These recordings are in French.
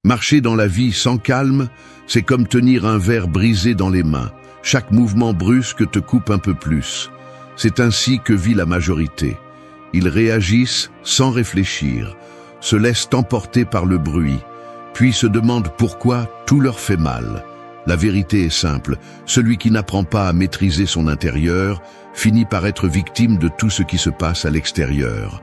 Marcher dans la vie sans calme, c'est comme tenir un verre brisé dans les mains. Chaque mouvement brusque te coupe un peu plus. C'est ainsi que vit la majorité. Ils réagissent sans réfléchir, se laissent emporter par le bruit, puis se demandent pourquoi tout leur fait mal. La vérité est simple, celui qui n'apprend pas à maîtriser son intérieur finit par être victime de tout ce qui se passe à l'extérieur.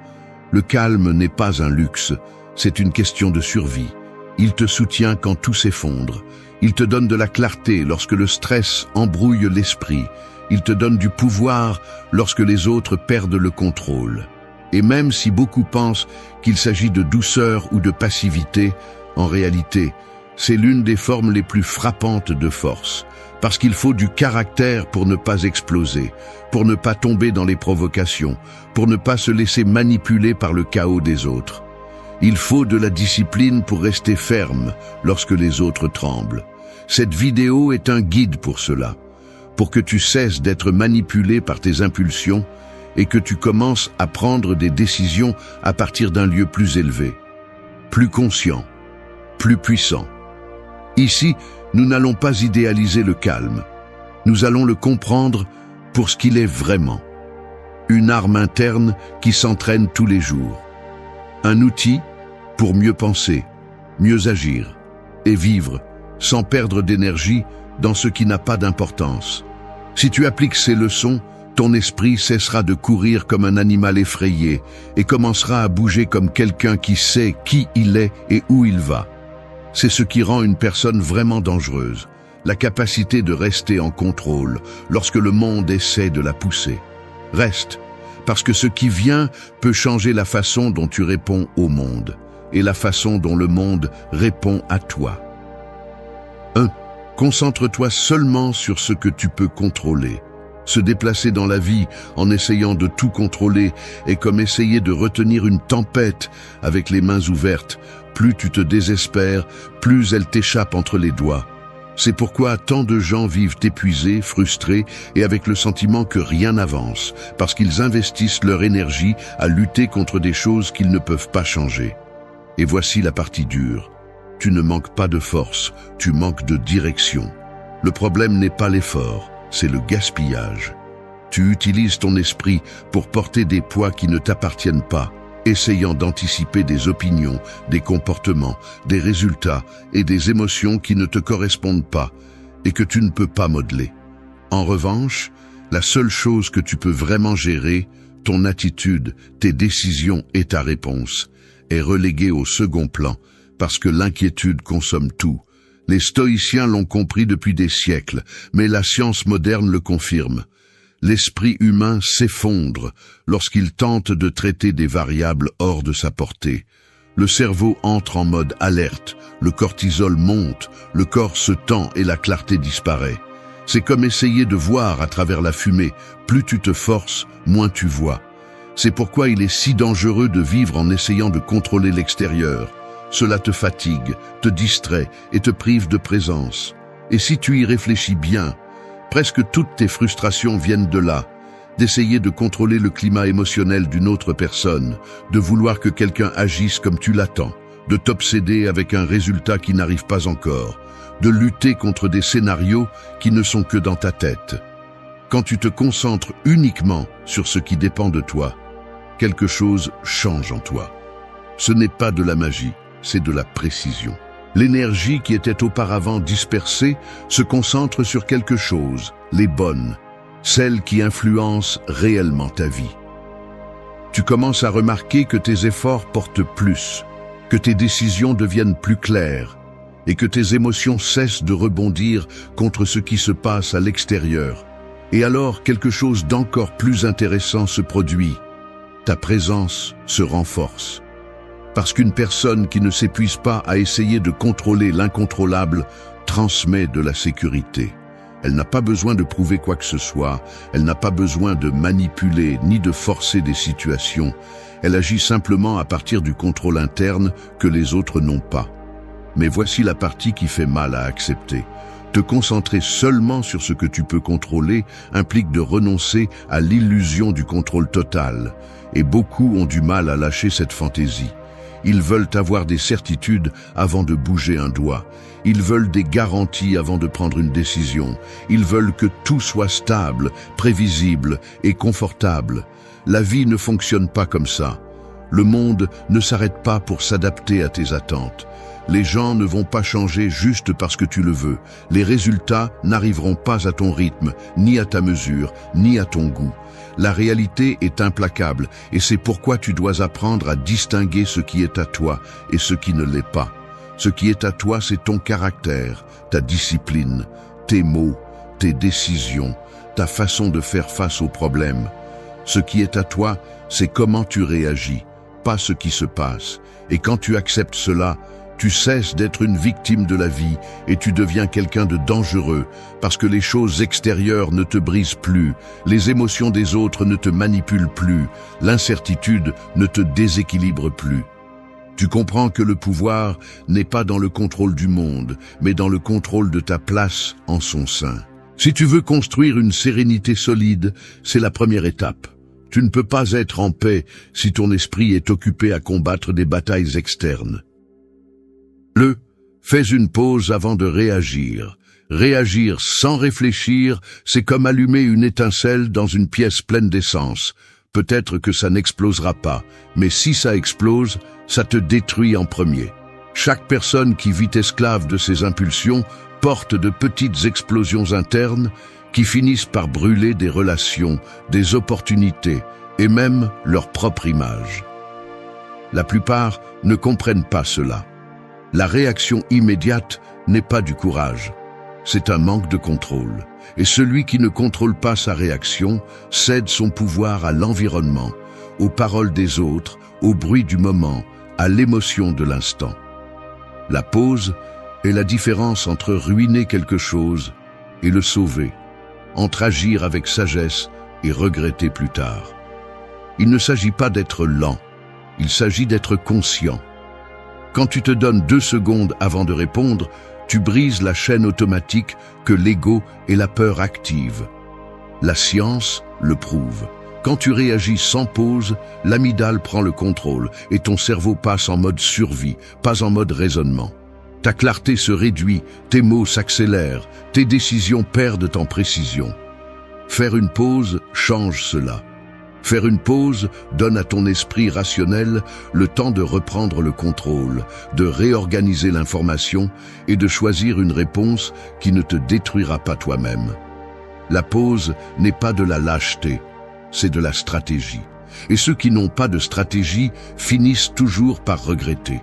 Le calme n'est pas un luxe, c'est une question de survie. Il te soutient quand tout s'effondre. Il te donne de la clarté lorsque le stress embrouille l'esprit. Il te donne du pouvoir lorsque les autres perdent le contrôle. Et même si beaucoup pensent qu'il s'agit de douceur ou de passivité, en réalité, c'est l'une des formes les plus frappantes de force. Parce qu'il faut du caractère pour ne pas exploser, pour ne pas tomber dans les provocations, pour ne pas se laisser manipuler par le chaos des autres. Il faut de la discipline pour rester ferme lorsque les autres tremblent. Cette vidéo est un guide pour cela, pour que tu cesses d'être manipulé par tes impulsions et que tu commences à prendre des décisions à partir d'un lieu plus élevé, plus conscient, plus puissant. Ici, nous n'allons pas idéaliser le calme. Nous allons le comprendre pour ce qu'il est vraiment. Une arme interne qui s'entraîne tous les jours. Un outil pour mieux penser, mieux agir et vivre sans perdre d'énergie dans ce qui n'a pas d'importance. Si tu appliques ces leçons, ton esprit cessera de courir comme un animal effrayé et commencera à bouger comme quelqu'un qui sait qui il est et où il va. C'est ce qui rend une personne vraiment dangereuse, la capacité de rester en contrôle lorsque le monde essaie de la pousser. Reste, parce que ce qui vient peut changer la façon dont tu réponds au monde et la façon dont le monde répond à toi. 1. Concentre-toi seulement sur ce que tu peux contrôler. Se déplacer dans la vie en essayant de tout contrôler est comme essayer de retenir une tempête avec les mains ouvertes. Plus tu te désespères, plus elle t'échappe entre les doigts. C'est pourquoi tant de gens vivent épuisés, frustrés et avec le sentiment que rien n'avance, parce qu'ils investissent leur énergie à lutter contre des choses qu'ils ne peuvent pas changer. Et voici la partie dure. Tu ne manques pas de force, tu manques de direction. Le problème n'est pas l'effort, c'est le gaspillage. Tu utilises ton esprit pour porter des poids qui ne t'appartiennent pas, essayant d'anticiper des opinions, des comportements, des résultats et des émotions qui ne te correspondent pas et que tu ne peux pas modeler. En revanche, la seule chose que tu peux vraiment gérer, ton attitude, tes décisions et ta réponse, est reléguée au second plan parce que l'inquiétude consomme tout. Les stoïciens l'ont compris depuis des siècles, mais la science moderne le confirme. L'esprit humain s'effondre lorsqu'il tente de traiter des variables hors de sa portée. Le cerveau entre en mode alerte, le cortisol monte, le corps se tend et la clarté disparaît. C'est comme essayer de voir à travers la fumée. Plus tu te forces, moins tu vois. C'est pourquoi il est si dangereux de vivre en essayant de contrôler l'extérieur. Cela te fatigue, te distrait et te prive de présence. Et si tu y réfléchis bien, presque toutes tes frustrations viennent de là, d'essayer de contrôler le climat émotionnel d'une autre personne, de vouloir que quelqu'un agisse comme tu l'attends, de t'obséder avec un résultat qui n'arrive pas encore, de lutter contre des scénarios qui ne sont que dans ta tête. Quand tu te concentres uniquement sur ce qui dépend de toi, quelque chose change en toi. Ce n'est pas de la magie, c'est de la précision. L'énergie qui était auparavant dispersée se concentre sur quelque chose, les bonnes, celles qui influencent réellement ta vie. Tu commences à remarquer que tes efforts portent plus, que tes décisions deviennent plus claires et que tes émotions cessent de rebondir contre ce qui se passe à l'extérieur. Et alors quelque chose d'encore plus intéressant se produit. Ta présence se renforce. Parce qu'une personne qui ne s'épuise pas à essayer de contrôler l'incontrôlable transmet de la sécurité. Elle n'a pas besoin de prouver quoi que ce soit, elle n'a pas besoin de manipuler ni de forcer des situations. Elle agit simplement à partir du contrôle interne que les autres n'ont pas. Mais voici la partie qui fait mal à accepter. Te concentrer seulement sur ce que tu peux contrôler implique de renoncer à l'illusion du contrôle total. Et beaucoup ont du mal à lâcher cette fantaisie. Ils veulent avoir des certitudes avant de bouger un doigt. Ils veulent des garanties avant de prendre une décision. Ils veulent que tout soit stable, prévisible et confortable. La vie ne fonctionne pas comme ça. Le monde ne s'arrête pas pour s'adapter à tes attentes. Les gens ne vont pas changer juste parce que tu le veux. Les résultats n'arriveront pas à ton rythme, ni à ta mesure, ni à ton goût. La réalité est implacable et c'est pourquoi tu dois apprendre à distinguer ce qui est à toi et ce qui ne l'est pas. Ce qui est à toi, c'est ton caractère, ta discipline, tes mots, tes décisions, ta façon de faire face aux problèmes. Ce qui est à toi, c'est comment tu réagis, pas ce qui se passe. Et quand tu acceptes cela, tu cesses d'être une victime de la vie et tu deviens quelqu'un de dangereux parce que les choses extérieures ne te brisent plus, les émotions des autres ne te manipulent plus, l'incertitude ne te déséquilibre plus. Tu comprends que le pouvoir n'est pas dans le contrôle du monde, mais dans le contrôle de ta place en son sein. Si tu veux construire une sérénité solide, c'est la première étape. Tu ne peux pas être en paix si ton esprit est occupé à combattre des batailles externes. Fais une pause avant de réagir. Réagir sans réfléchir, c'est comme allumer une étincelle dans une pièce pleine d'essence. Peut-être que ça n'explosera pas, mais si ça explose, ça te détruit en premier. Chaque personne qui vit esclave de ses impulsions porte de petites explosions internes qui finissent par brûler des relations, des opportunités et même leur propre image. La plupart ne comprennent pas cela. La réaction immédiate n'est pas du courage, c'est un manque de contrôle. Et celui qui ne contrôle pas sa réaction cède son pouvoir à l'environnement, aux paroles des autres, au bruit du moment, à l'émotion de l'instant. La pause est la différence entre ruiner quelque chose et le sauver, entre agir avec sagesse et regretter plus tard. Il ne s'agit pas d'être lent, il s'agit d'être conscient. Quand tu te donnes 2 secondes avant de répondre, tu brises la chaîne automatique que l'ego et la peur activent. La science le prouve. Quand tu réagis sans pause, l'amygdale prend le contrôle et ton cerveau passe en mode survie, pas en mode raisonnement. Ta clarté se réduit, tes mots s'accélèrent, tes décisions perdent en précision. Faire une pause change cela. Faire une pause donne à ton esprit rationnel le temps de reprendre le contrôle, de réorganiser l'information et de choisir une réponse qui ne te détruira pas toi-même. La pause n'est pas de la lâcheté, c'est de la stratégie. Et ceux qui n'ont pas de stratégie finissent toujours par regretter.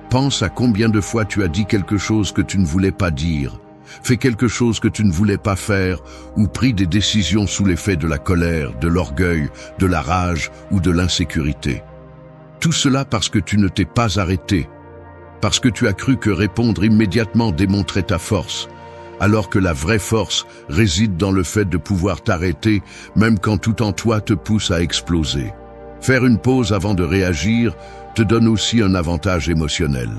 Pense à combien de fois tu as dit quelque chose que tu ne voulais pas dire, fait quelque chose que tu ne voulais pas faire ou pris des décisions sous l'effet de la colère, de l'orgueil, de la rage ou de l'insécurité. Tout cela parce que tu ne t'es pas arrêté, parce que tu as cru que répondre immédiatement démontrait ta force, alors que la vraie force réside dans le fait de pouvoir t'arrêter même quand tout en toi te pousse à exploser. Faire une pause avant de réagir te donne aussi un avantage émotionnel.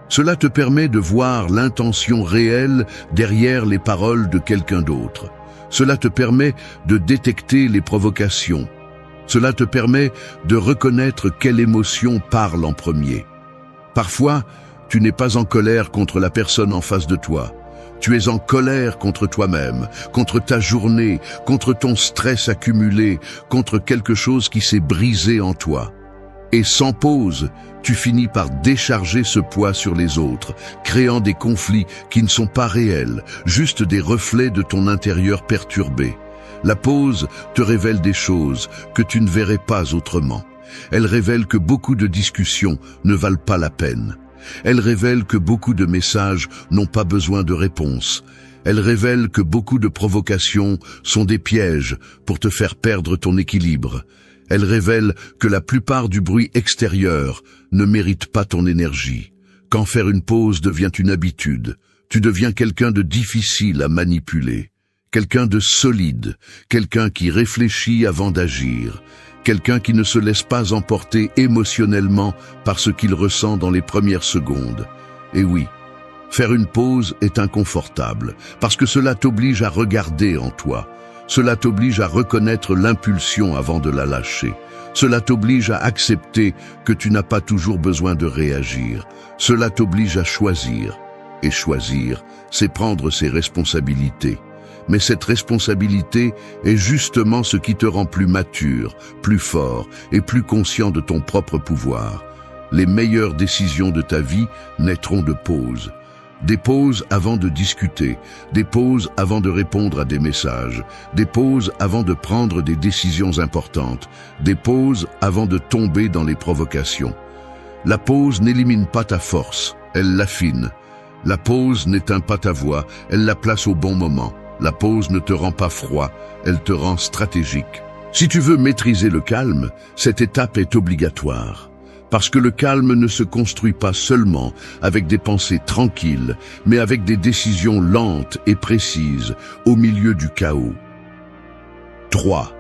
Cela te permet de voir l'intention réelle derrière les paroles de quelqu'un d'autre. Cela te permet de détecter les provocations. Cela te permet de reconnaître quelle émotion parle en premier. Parfois, tu n'es pas en colère contre la personne en face de toi. Tu es en colère contre toi-même, contre ta journée, contre ton stress accumulé, contre quelque chose qui s'est brisé en toi. Et sans pause, tu finis par décharger ce poids sur les autres, créant des conflits qui ne sont pas réels, juste des reflets de ton intérieur perturbé. La pause te révèle des choses que tu ne verrais pas autrement. Elle révèle que beaucoup de discussions ne valent pas la peine. Elle révèle que beaucoup de messages n'ont pas besoin de réponse. Elle révèle que beaucoup de provocations sont des pièges pour te faire perdre ton équilibre. Elle révèle que la plupart du bruit extérieur ne mérite pas ton énergie. Quand faire une pause devient une habitude, tu deviens quelqu'un de difficile à manipuler, quelqu'un de solide, quelqu'un qui réfléchit avant d'agir, quelqu'un qui ne se laisse pas emporter émotionnellement par ce qu'il ressent dans les premières secondes. Et oui, faire une pause est inconfortable, parce que cela t'oblige à regarder en toi. Cela t'oblige à reconnaître l'impulsion avant de la lâcher. Cela t'oblige à accepter que tu n'as pas toujours besoin de réagir. Cela t'oblige à choisir. Et choisir, c'est prendre ses responsabilités. Mais cette responsabilité est justement ce qui te rend plus mature, plus fort et plus conscient de ton propre pouvoir. Les meilleures décisions de ta vie naîtront de pauses. Des pauses avant de discuter, des pauses avant de répondre à des messages, des pauses avant de prendre des décisions importantes, des pauses avant de tomber dans les provocations. La pause n'élimine pas ta force, elle l'affine. La pause n'éteint pas ta voix, elle la place au bon moment. La pause ne te rend pas froid, elle te rend stratégique. Si tu veux maîtriser le calme, cette étape est obligatoire. Parce que le calme ne se construit pas seulement avec des pensées tranquilles, mais avec des décisions lentes et précises au milieu du chaos. 3.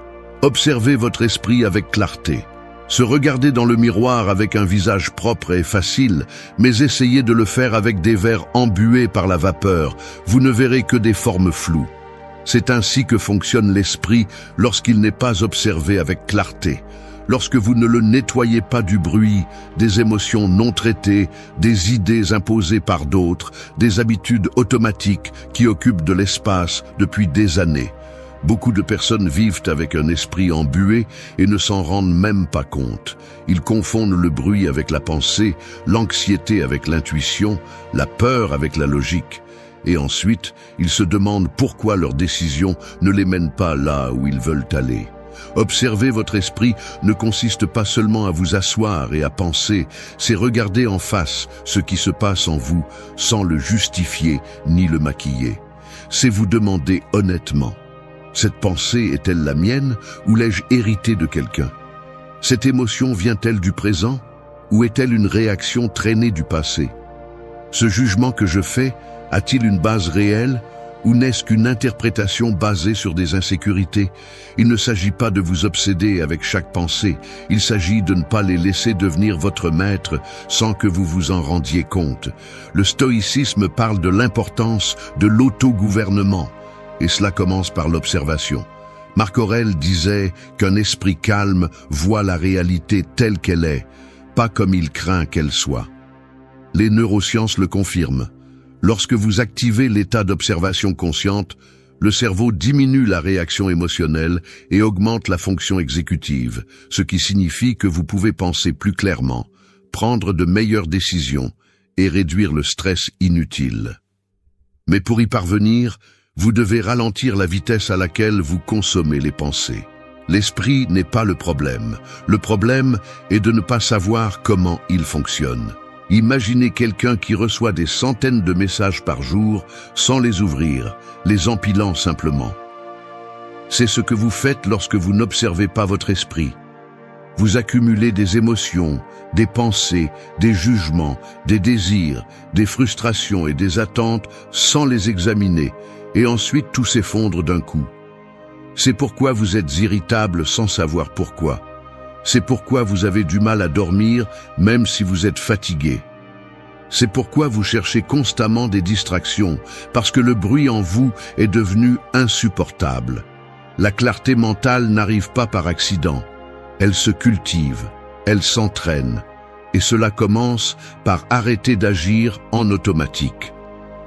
Observez votre esprit avec clarté. Se regarder dans le miroir avec un visage propre est facile, mais essayez de le faire avec des verres embués par la vapeur. Vous ne verrez que des formes floues. C'est ainsi que fonctionne l'esprit lorsqu'il n'est pas observé avec clarté. Lorsque vous ne le nettoyez pas du bruit, des émotions non traitées, des idées imposées par d'autres, des habitudes automatiques qui occupent de l'espace depuis des années. Beaucoup de personnes vivent avec un esprit embué et ne s'en rendent même pas compte. Ils confondent le bruit avec la pensée, l'anxiété avec l'intuition, la peur avec la logique. Et ensuite, ils se demandent pourquoi leurs décisions ne les mènent pas là où ils veulent aller. Observer votre esprit ne consiste pas seulement à vous asseoir et à penser, c'est regarder en face ce qui se passe en vous sans le justifier ni le maquiller. C'est vous demander honnêtement, cette pensée est-elle la mienne ou l'ai-je héritée de quelqu'un? Cette émotion vient-elle du présent ou est-elle une réaction traînée du passé? Ce jugement que je fais a-t-il une base réelle ou n'est-ce qu'une interprétation basée sur des insécurités? Il ne s'agit pas de vous obséder avec chaque pensée, il s'agit de ne pas les laisser devenir votre maître sans que vous vous en rendiez compte. Le stoïcisme parle de l'importance de l'autogouvernement, et cela commence par l'observation. Marc Aurèle disait qu'un esprit calme voit la réalité telle qu'elle est, pas comme il craint qu'elle soit. Les neurosciences le confirment. Lorsque vous activez l'état d'observation consciente, le cerveau diminue la réaction émotionnelle et augmente la fonction exécutive, ce qui signifie que vous pouvez penser plus clairement, prendre de meilleures décisions et réduire le stress inutile. Mais pour y parvenir, vous devez ralentir la vitesse à laquelle vous consommez les pensées. L'esprit n'est pas le problème est de ne pas savoir comment il fonctionne. Imaginez quelqu'un qui reçoit des centaines de messages par jour sans les ouvrir, les empilant simplement. C'est ce que vous faites lorsque vous n'observez pas votre esprit. Vous accumulez des émotions, des pensées, des jugements, des désirs, des frustrations et des attentes sans les examiner, et ensuite tout s'effondre d'un coup. C'est pourquoi vous êtes irritable sans savoir pourquoi. C'est pourquoi vous avez du mal à dormir même si vous êtes fatigué. C'est pourquoi vous cherchez constamment des distractions, parce que le bruit en vous est devenu insupportable. La clarté mentale n'arrive pas par accident. Elle se cultive, elle s'entraîne, et cela commence par arrêter d'agir en automatique.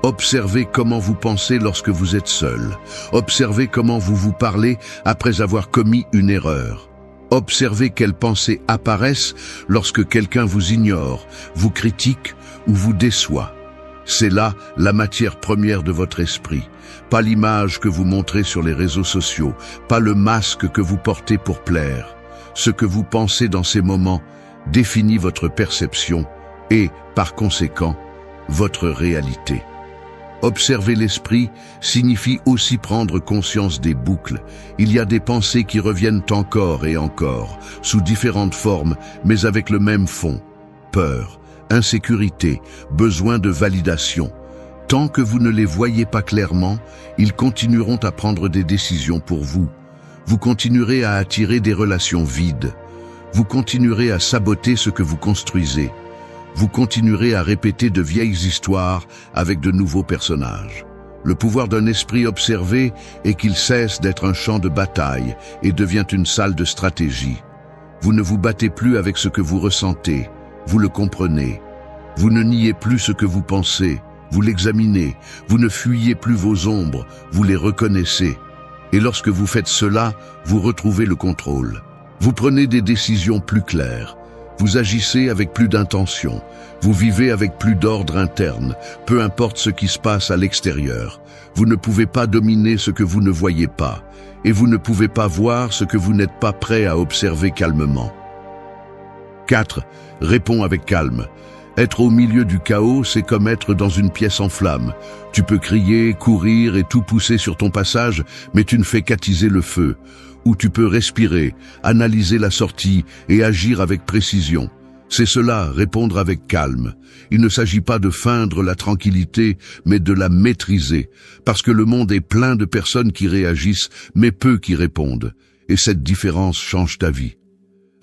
Observez comment vous pensez lorsque vous êtes seul. Observez comment vous vous parlez après avoir commis une erreur. Observez quelles pensées apparaissent lorsque quelqu'un vous ignore, vous critique ou vous déçoit. C'est là la matière première de votre esprit, pas l'image que vous montrez sur les réseaux sociaux, pas le masque que vous portez pour plaire. Ce que vous pensez dans ces moments définit votre perception et, par conséquent, votre réalité. Observer l'esprit signifie aussi prendre conscience des boucles. Il y a des pensées qui reviennent encore et encore, sous différentes formes, mais avec le même fond. Peur, insécurité, besoin de validation. Tant que vous ne les voyez pas clairement, ils continueront à prendre des décisions pour vous. Vous continuerez à attirer des relations vides. Vous continuerez à saboter ce que vous construisez. Vous continuerez à répéter de vieilles histoires avec de nouveaux personnages. Le pouvoir d'un esprit observé est qu'il cesse d'être un champ de bataille et devient une salle de stratégie. Vous ne vous battez plus avec ce que vous ressentez, vous le comprenez. Vous ne niez plus ce que vous pensez, vous l'examinez. Vous ne fuyez plus vos ombres, vous les reconnaissez. Et lorsque vous faites cela, vous retrouvez le contrôle. Vous prenez des décisions plus claires. Vous agissez avec plus d'intention. Vous vivez avec plus d'ordre interne, peu importe ce qui se passe à l'extérieur. Vous ne pouvez pas dominer ce que vous ne voyez pas. Et vous ne pouvez pas voir ce que vous n'êtes pas prêt à observer calmement. 4. Réponds avec calme. Être au milieu du chaos, c'est comme être dans une pièce en flammes. Tu peux crier, courir et tout pousser sur ton passage, mais tu ne fais qu'attiser le feu. Ou tu peux respirer, analyser la sortie et agir avec précision. C'est cela, répondre avec calme. Il ne s'agit pas de feindre la tranquillité, mais de la maîtriser. Parce que le monde est plein de personnes qui réagissent, mais peu qui répondent. Et cette différence change ta vie.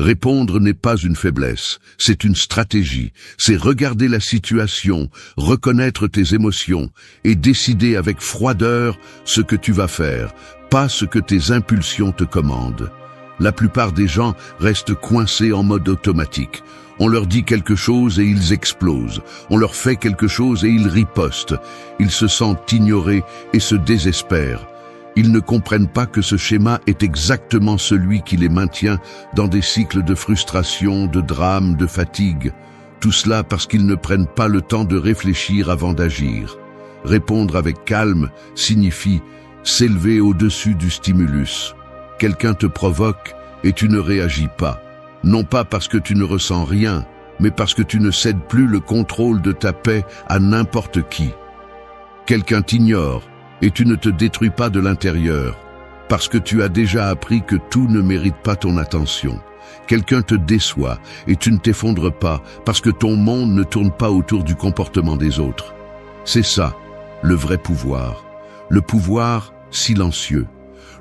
Répondre n'est pas une faiblesse, c'est une stratégie. C'est regarder la situation, reconnaître tes émotions et décider avec froideur ce que tu vas faire, pas ce que tes impulsions te commandent. La plupart des gens restent coincés en mode automatique. On leur dit quelque chose et ils explosent. On leur fait quelque chose et ils ripostent. Ils se sentent ignorés et se désespèrent. Ils ne comprennent pas que ce schéma est exactement celui qui les maintient dans des cycles de frustration, de drame, de fatigue. Tout cela parce qu'ils ne prennent pas le temps de réfléchir avant d'agir. Répondre avec calme signifie s'élever au-dessus du stimulus. Quelqu'un te provoque et tu ne réagis pas. Non pas parce que tu ne ressens rien, mais parce que tu ne cèdes plus le contrôle de ta paix à n'importe qui. Quelqu'un t'ignore et tu ne te détruis pas de l'intérieur, parce que tu as déjà appris que tout ne mérite pas ton attention. Quelqu'un te déçoit et tu ne t'effondres pas, parce que ton monde ne tourne pas autour du comportement des autres. C'est ça, le vrai pouvoir. Le pouvoir silencieux.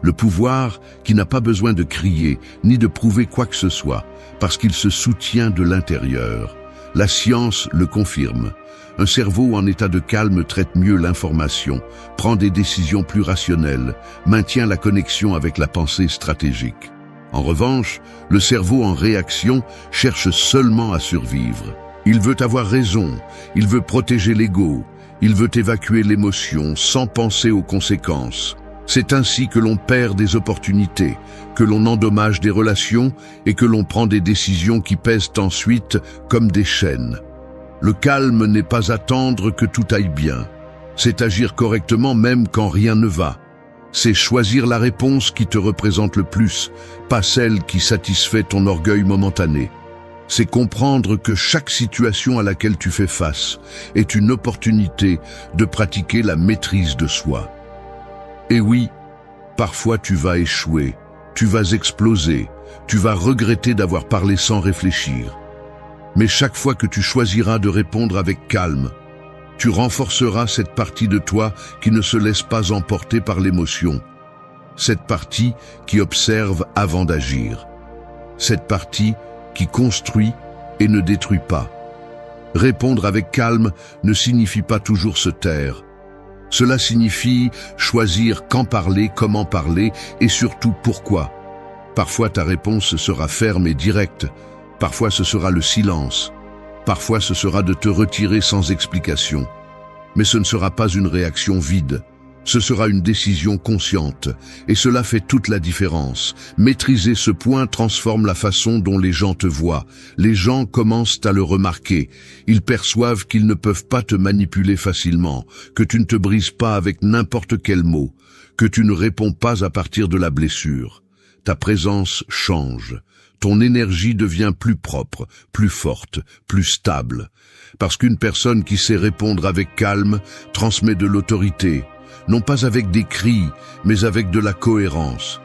Le pouvoir qui n'a pas besoin de crier, ni de prouver quoi que ce soit, parce qu'il se soutient de l'intérieur. La science le confirme. Un cerveau en état de calme traite mieux l'information, prend des décisions plus rationnelles, maintient la connexion avec la pensée stratégique. En revanche, le cerveau en réaction cherche seulement à survivre. Il veut avoir raison, il veut protéger l'ego, il veut évacuer l'émotion sans penser aux conséquences. C'est ainsi que l'on perd des opportunités, que l'on endommage des relations et que l'on prend des décisions qui pèsent ensuite comme des chaînes. Le calme n'est pas attendre que tout aille bien. C'est agir correctement même quand rien ne va. C'est choisir la réponse qui te représente le plus, pas celle qui satisfait ton orgueil momentané. C'est comprendre que chaque situation à laquelle tu fais face est une opportunité de pratiquer la maîtrise de soi. Et oui, parfois tu vas échouer, tu vas exploser, tu vas regretter d'avoir parlé sans réfléchir. Mais chaque fois que tu choisiras de répondre avec calme, tu renforceras cette partie de toi qui ne se laisse pas emporter par l'émotion. Cette partie qui observe avant d'agir. Cette partie qui construit et ne détruit pas. Répondre avec calme ne signifie pas toujours se taire. Cela signifie choisir quand parler, comment parler et surtout pourquoi. Parfois ta réponse sera ferme et directe. Parfois ce sera le silence. Parfois ce sera de te retirer sans explication. Mais ce ne sera pas une réaction vide. Ce sera une décision consciente. Et cela fait toute la différence. Maîtriser ce point transforme la façon dont les gens te voient. Les gens commencent à le remarquer. Ils perçoivent qu'ils ne peuvent pas te manipuler facilement, que tu ne te brises pas avec n'importe quel mot, que tu ne réponds pas à partir de la blessure. Ta présence change. Ton énergie devient plus propre, plus forte, plus stable. Parce qu'une personne qui sait répondre avec calme transmet de l'autorité, non pas avec des cris, mais avec de la cohérence.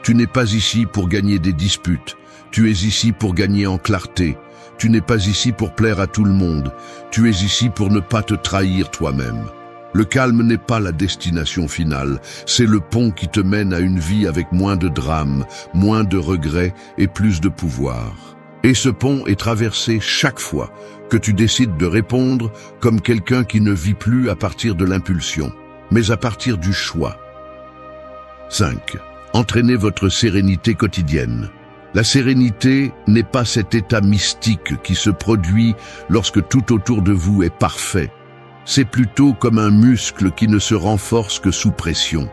Tu n'es pas ici pour gagner des disputes, tu es ici pour gagner en clarté. Tu n'es pas ici pour plaire à tout le monde, tu es ici pour ne pas te trahir toi-même. Le calme n'est pas la destination finale, c'est le pont qui te mène à une vie avec moins de drames, moins de regrets et plus de pouvoir. Et ce pont est traversé chaque fois que tu décides de répondre comme quelqu'un qui ne vit plus à partir de l'impulsion. mais à partir du choix. 5. Entraînez votre sérénité quotidienne. La sérénité n'est pas cet état mystique qui se produit lorsque tout autour de vous est parfait. C'est plutôt comme un muscle qui ne se renforce que sous pression.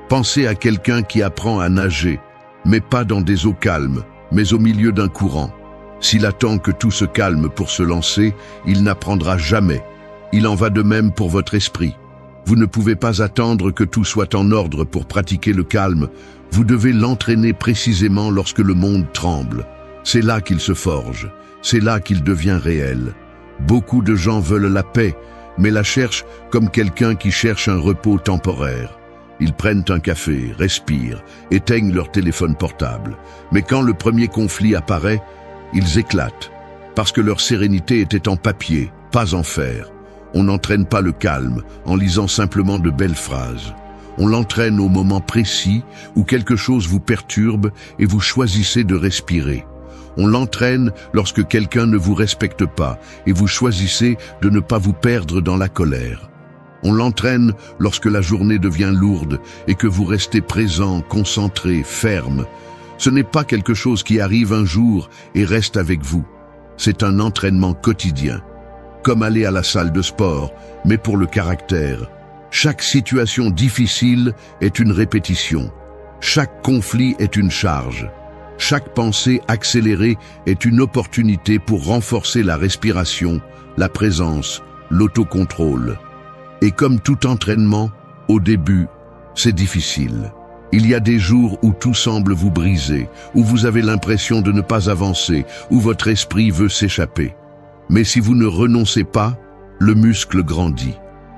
Pensez à quelqu'un qui apprend à nager, mais pas dans des eaux calmes, mais au milieu d'un courant. S'il attend que tout se calme pour se lancer, il n'apprendra jamais. Il en va de même pour votre esprit. Vous ne pouvez pas attendre que tout soit en ordre pour pratiquer le calme. Vous devez l'entraîner précisément lorsque le monde tremble. C'est là qu'il se forge. C'est là qu'il devient réel. Beaucoup de gens veulent la paix, mais la cherchent comme quelqu'un qui cherche un repos temporaire. Ils prennent un café, respirent, éteignent leur téléphone portable. Mais quand le premier conflit apparaît, ils éclatent, parce que leur sérénité était en papier, pas en fer. On n'entraîne pas le calme en lisant simplement de belles phrases. On l'entraîne au moment précis où quelque chose vous perturbe et vous choisissez de respirer. On l'entraîne lorsque quelqu'un ne vous respecte pas et vous choisissez de ne pas vous perdre dans la colère. On l'entraîne lorsque la journée devient lourde et que vous restez présent, concentré, ferme. Ce n'est pas quelque chose qui arrive un jour et reste avec vous. C'est un entraînement quotidien. Comme aller à la salle de sport, mais pour le caractère. Chaque situation difficile est une répétition. Chaque conflit est une charge. Chaque pensée accélérée est une opportunité pour renforcer la respiration, la présence, l'autocontrôle. Et comme tout entraînement, au début, c'est difficile. Il y a des jours où tout semble vous briser, où vous avez l'impression de ne pas avancer, où votre esprit veut s'échapper. Mais si vous ne renoncez pas, le muscle grandit.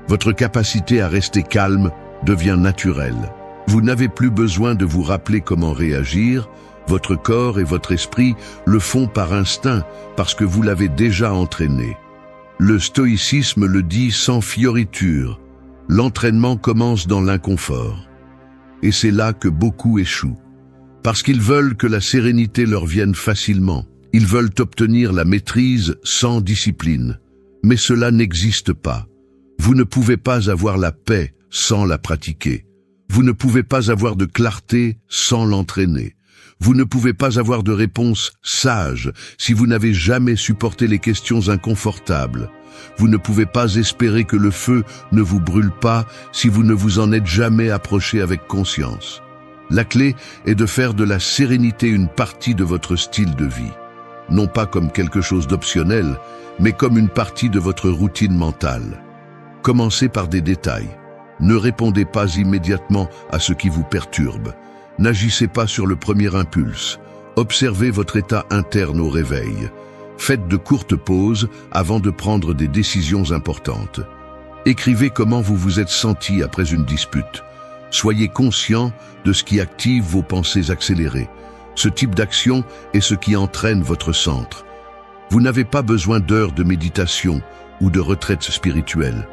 Votre capacité à rester calme devient naturelle. Vous n'avez plus besoin de vous rappeler comment réagir. Votre corps et votre esprit le font par instinct, parce que vous l'avez déjà entraîné. Le stoïcisme le dit sans fioriture. L'entraînement commence dans l'inconfort. Et c'est là que beaucoup échouent. Parce qu'ils veulent que la sérénité leur vienne facilement. Ils veulent obtenir la maîtrise sans discipline. Mais cela n'existe pas. Vous ne pouvez pas avoir la paix sans la pratiquer. Vous ne pouvez pas avoir de clarté sans l'entraîner. Vous ne pouvez pas avoir de réponse sage si vous n'avez jamais supporté les questions inconfortables. Vous ne pouvez pas espérer que le feu ne vous brûle pas si vous ne vous en êtes jamais approché avec conscience. La clé est de faire de la sérénité une partie de votre style de vie. Non pas comme quelque chose d'optionnel, mais comme une partie de votre routine mentale. Commencez par des détails. Ne répondez pas immédiatement à ce qui vous perturbe. N'agissez pas sur le premier impulse. Observez votre état interne au réveil. Faites de courtes pauses avant de prendre des décisions importantes. Écrivez comment vous vous êtes senti après une dispute. Soyez conscient de ce qui active vos pensées accélérées. Ce type d'action est ce qui entraîne votre centre. Vous n'avez pas besoin d'heures de méditation ou de retraite spirituelle.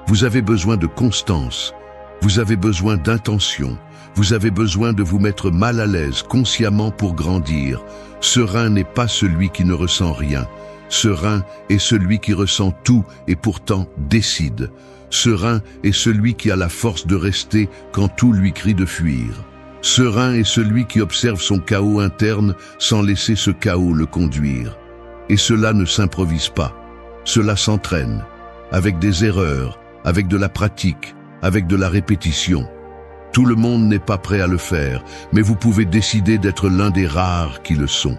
Vous avez besoin de constance. Vous avez besoin d'intention. Vous avez besoin de vous mettre mal à l'aise consciemment pour grandir. Serein n'est pas celui qui ne ressent rien. Serein est celui qui ressent tout et pourtant décide. Serein est celui qui a la force de rester quand tout lui crie de fuir. Serein est celui qui observe son chaos interne sans laisser ce chaos le conduire. Et cela ne s'improvise pas. Cela s'entraîne, avec des erreurs, avec de la pratique, avec de la répétition. Tout le monde n'est pas prêt à le faire, mais vous pouvez décider d'être l'un des rares qui le sont.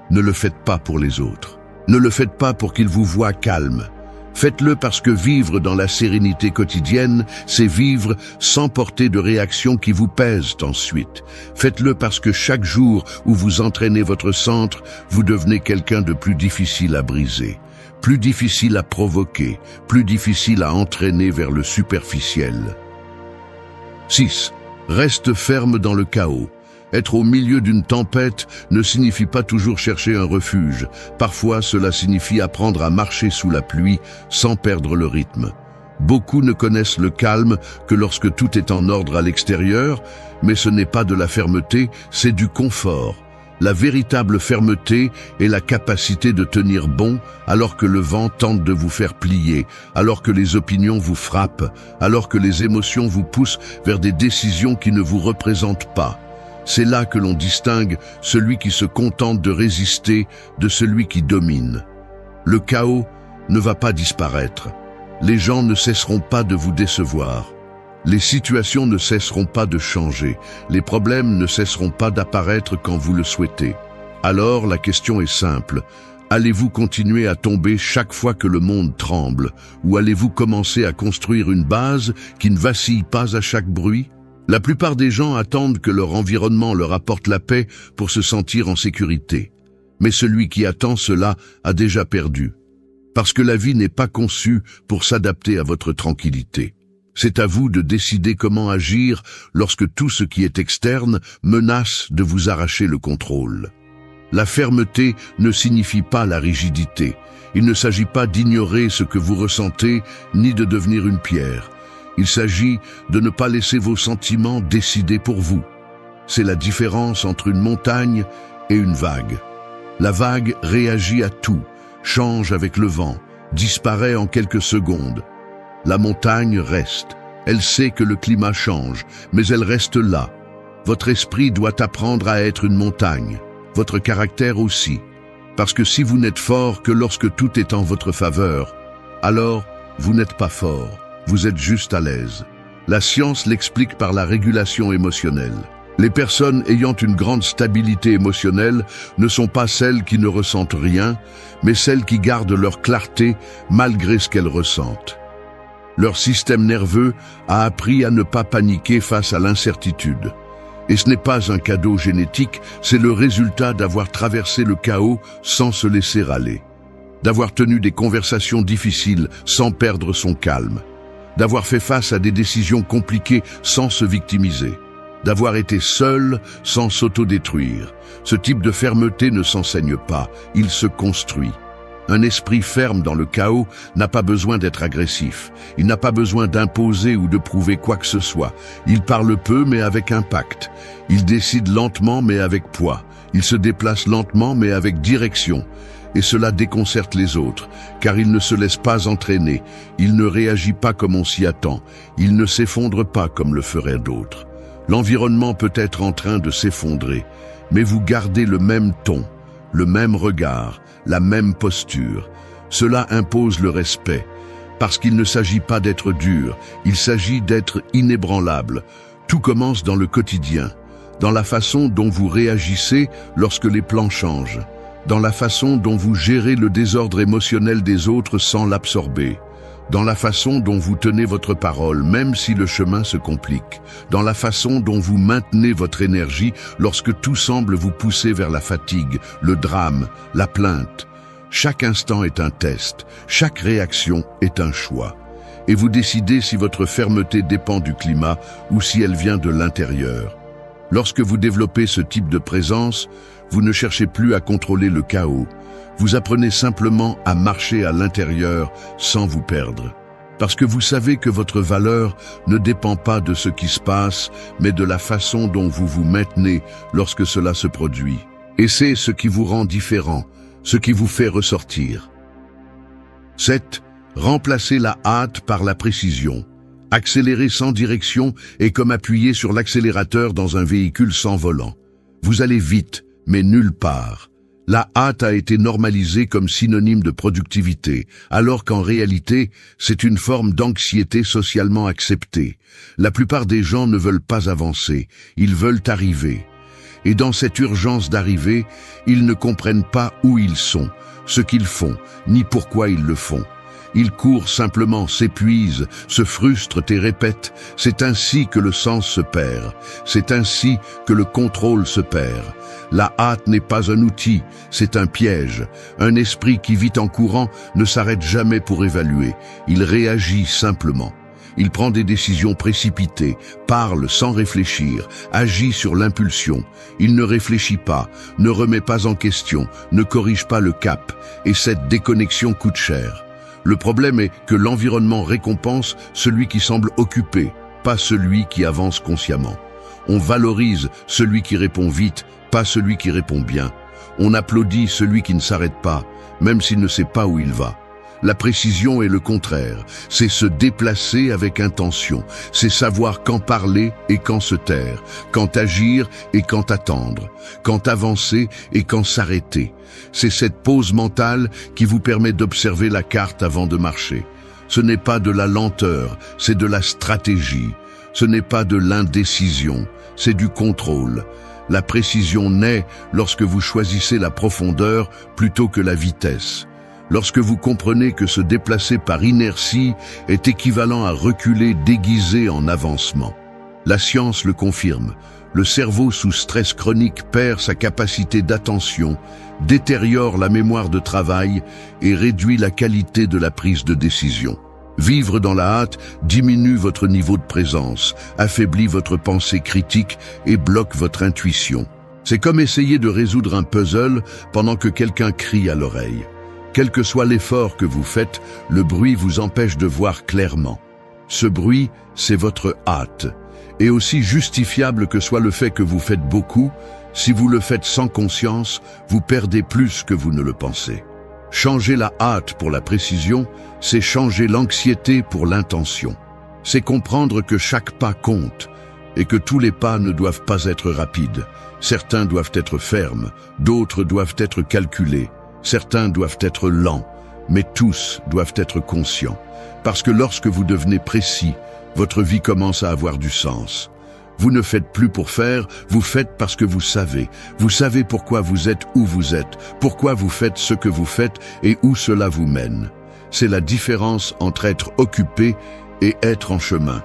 Ne le faites pas pour les autres. Ne le faites pas pour qu'ils vous voient calme. Faites-le parce que vivre dans la sérénité quotidienne, c'est vivre sans porter de réaction qui vous pèsent ensuite. Faites-le parce que chaque jour où vous entraînez votre centre, vous devenez quelqu'un de plus difficile à briser, plus difficile à provoquer, plus difficile à entraîner vers le superficiel. 6. Reste ferme dans le chaos. Être au milieu d'une tempête ne signifie pas toujours chercher un refuge. Parfois, cela signifie apprendre à marcher sous la pluie sans perdre le rythme. Beaucoup ne connaissent le calme que lorsque tout est en ordre à l'extérieur, mais ce n'est pas de la fermeté, c'est du confort. La véritable fermeté est la capacité de tenir bon alors que le vent tente de vous faire plier, alors que les opinions vous frappent, alors que les émotions vous poussent vers des décisions qui ne vous représentent pas. C'est là que l'on distingue celui qui se contente de résister de celui qui domine. Le chaos ne va pas disparaître. Les gens ne cesseront pas de vous décevoir. Les situations ne cesseront pas de changer. Les problèmes ne cesseront pas d'apparaître quand vous le souhaitez. Alors la question est simple. Allez-vous continuer à tomber chaque fois que le monde tremble, ou allez-vous commencer à construire une base qui ne vacille pas à chaque bruit? La plupart des gens attendent que leur environnement leur apporte la paix pour se sentir en sécurité. Mais celui qui attend cela a déjà perdu. Parce que la vie n'est pas conçue pour s'adapter à votre tranquillité. C'est à vous de décider comment agir lorsque tout ce qui est externe menace de vous arracher le contrôle. La fermeté ne signifie pas la rigidité. Il ne s'agit pas d'ignorer ce que vous ressentez, ni de devenir une pierre. Il s'agit de ne pas laisser vos sentiments décider pour vous. C'est la différence entre une montagne et une vague. La vague réagit à tout, change avec le vent, disparaît en quelques secondes. La montagne reste. Elle sait que le climat change, mais elle reste là. Votre esprit doit apprendre à être une montagne. Votre caractère aussi. Parce que si vous n'êtes fort que lorsque tout est en votre faveur, alors vous n'êtes pas fort. Vous êtes juste à l'aise. La science l'explique par la régulation émotionnelle. Les personnes ayant une grande stabilité émotionnelle ne sont pas celles qui ne ressentent rien, mais celles qui gardent leur clarté malgré ce qu'elles ressentent. Leur système nerveux a appris à ne pas paniquer face à l'incertitude. Et ce n'est pas un cadeau génétique, c'est le résultat d'avoir traversé le chaos sans se laisser aller. D'avoir tenu des conversations difficiles sans perdre son calme. D'avoir fait face à des décisions compliquées sans se victimiser. D'avoir été seul sans s'autodétruire. Ce type de fermeté ne s'enseigne pas, il se construit. Un esprit ferme dans le chaos n'a pas besoin d'être agressif. Il n'a pas besoin d'imposer ou de prouver quoi que ce soit. Il parle peu mais avec impact. Il décide lentement mais avec poids. Il se déplace lentement mais avec direction. Et cela déconcerte les autres, car il ne se laisse pas entraîner. Il ne réagit pas comme on s'y attend. Il ne s'effondre pas comme le feraient d'autres. L'environnement peut être en train de s'effondrer, mais vous gardez le même ton, le même regard, la même posture. Cela impose le respect, parce qu'il ne s'agit pas d'être dur, il s'agit d'être inébranlable. Tout commence dans le quotidien, dans la façon dont vous réagissez lorsque les plans changent, dans la façon dont vous gérez le désordre émotionnel des autres sans l'absorber, dans la façon dont vous tenez votre parole, même si le chemin se complique, dans la façon dont vous maintenez votre énergie lorsque tout semble vous pousser vers la fatigue, le drame, la plainte. Chaque instant est un test, chaque réaction est un choix. Et vous décidez si votre fermeté dépend du climat ou si elle vient de l'intérieur. Lorsque vous développez ce type de présence, vous ne cherchez plus à contrôler le chaos. Vous apprenez simplement à marcher à l'intérieur sans vous perdre. Parce que vous savez que votre valeur ne dépend pas de ce qui se passe, mais de la façon dont vous vous maintenez lorsque cela se produit. Et c'est ce qui vous rend différent, ce qui vous fait ressortir. 7. Remplacez la hâte par la précision. Accélérer sans direction est comme appuyer sur l'accélérateur dans un véhicule sans volant. Vous allez vite, mais nulle part. La hâte a été normalisée comme synonyme de productivité, alors qu'en réalité, c'est une forme d'anxiété socialement acceptée. La plupart des gens ne veulent pas avancer, ils veulent arriver. Et dans cette urgence d'arriver, ils ne comprennent pas où ils sont, ce qu'ils font, ni pourquoi ils le font. Ils courent simplement, s'épuisent, se frustrent et répètent. C'est ainsi que le sens se perd. C'est ainsi que le contrôle se perd. La hâte n'est pas un outil, c'est un piège. Un esprit qui vit en courant ne s'arrête jamais pour évaluer. Il réagit simplement. Il prend des décisions précipitées, parle sans réfléchir, agit sur l'impulsion. Il ne réfléchit pas, ne remet pas en question, ne corrige pas le cap. Et cette déconnexion coûte cher. Le problème est que l'environnement récompense celui qui semble occupé, pas celui qui avance consciemment. On valorise celui qui répond vite, pas celui qui répond bien. On applaudit celui qui ne s'arrête pas, même s'il ne sait pas où il va. La précision est le contraire, c'est se déplacer avec intention, c'est savoir quand parler et quand se taire, quand agir et quand attendre, quand avancer et quand s'arrêter. C'est cette pause mentale qui vous permet d'observer la carte avant de marcher. Ce n'est pas de la lenteur, c'est de la stratégie. Ce n'est pas de l'indécision, c'est du contrôle. La précision naît lorsque vous choisissez la profondeur plutôt que la vitesse. Lorsque vous comprenez que se déplacer par inertie est équivalent à reculer déguisé en avancement. La science le confirme. Le cerveau sous stress chronique perd sa capacité d'attention, détériore la mémoire de travail et réduit la qualité de la prise de décision. Vivre dans la hâte diminue votre niveau de présence, affaiblit votre pensée critique et bloque votre intuition. C'est comme essayer de résoudre un puzzle pendant que quelqu'un crie à l'oreille. Quel que soit l'effort que vous faites, le bruit vous empêche de voir clairement. Ce bruit, c'est votre hâte. Et aussi justifiable que soit le fait que vous faites beaucoup, si vous le faites sans conscience, vous perdez plus que vous ne le pensez. Changer la hâte pour la précision, c'est changer l'anxiété pour l'intention. C'est comprendre que chaque pas compte et que tous les pas ne doivent pas être rapides. Certains doivent être fermes, d'autres doivent être calculés. Certains doivent être lents, mais tous doivent être conscients. Parce que lorsque vous devenez précis, votre vie commence à avoir du sens. Vous ne faites plus pour faire, vous faites parce que vous savez. Vous savez pourquoi vous êtes où vous êtes, pourquoi vous faites ce que vous faites et où cela vous mène. C'est la différence entre être occupé et être en chemin.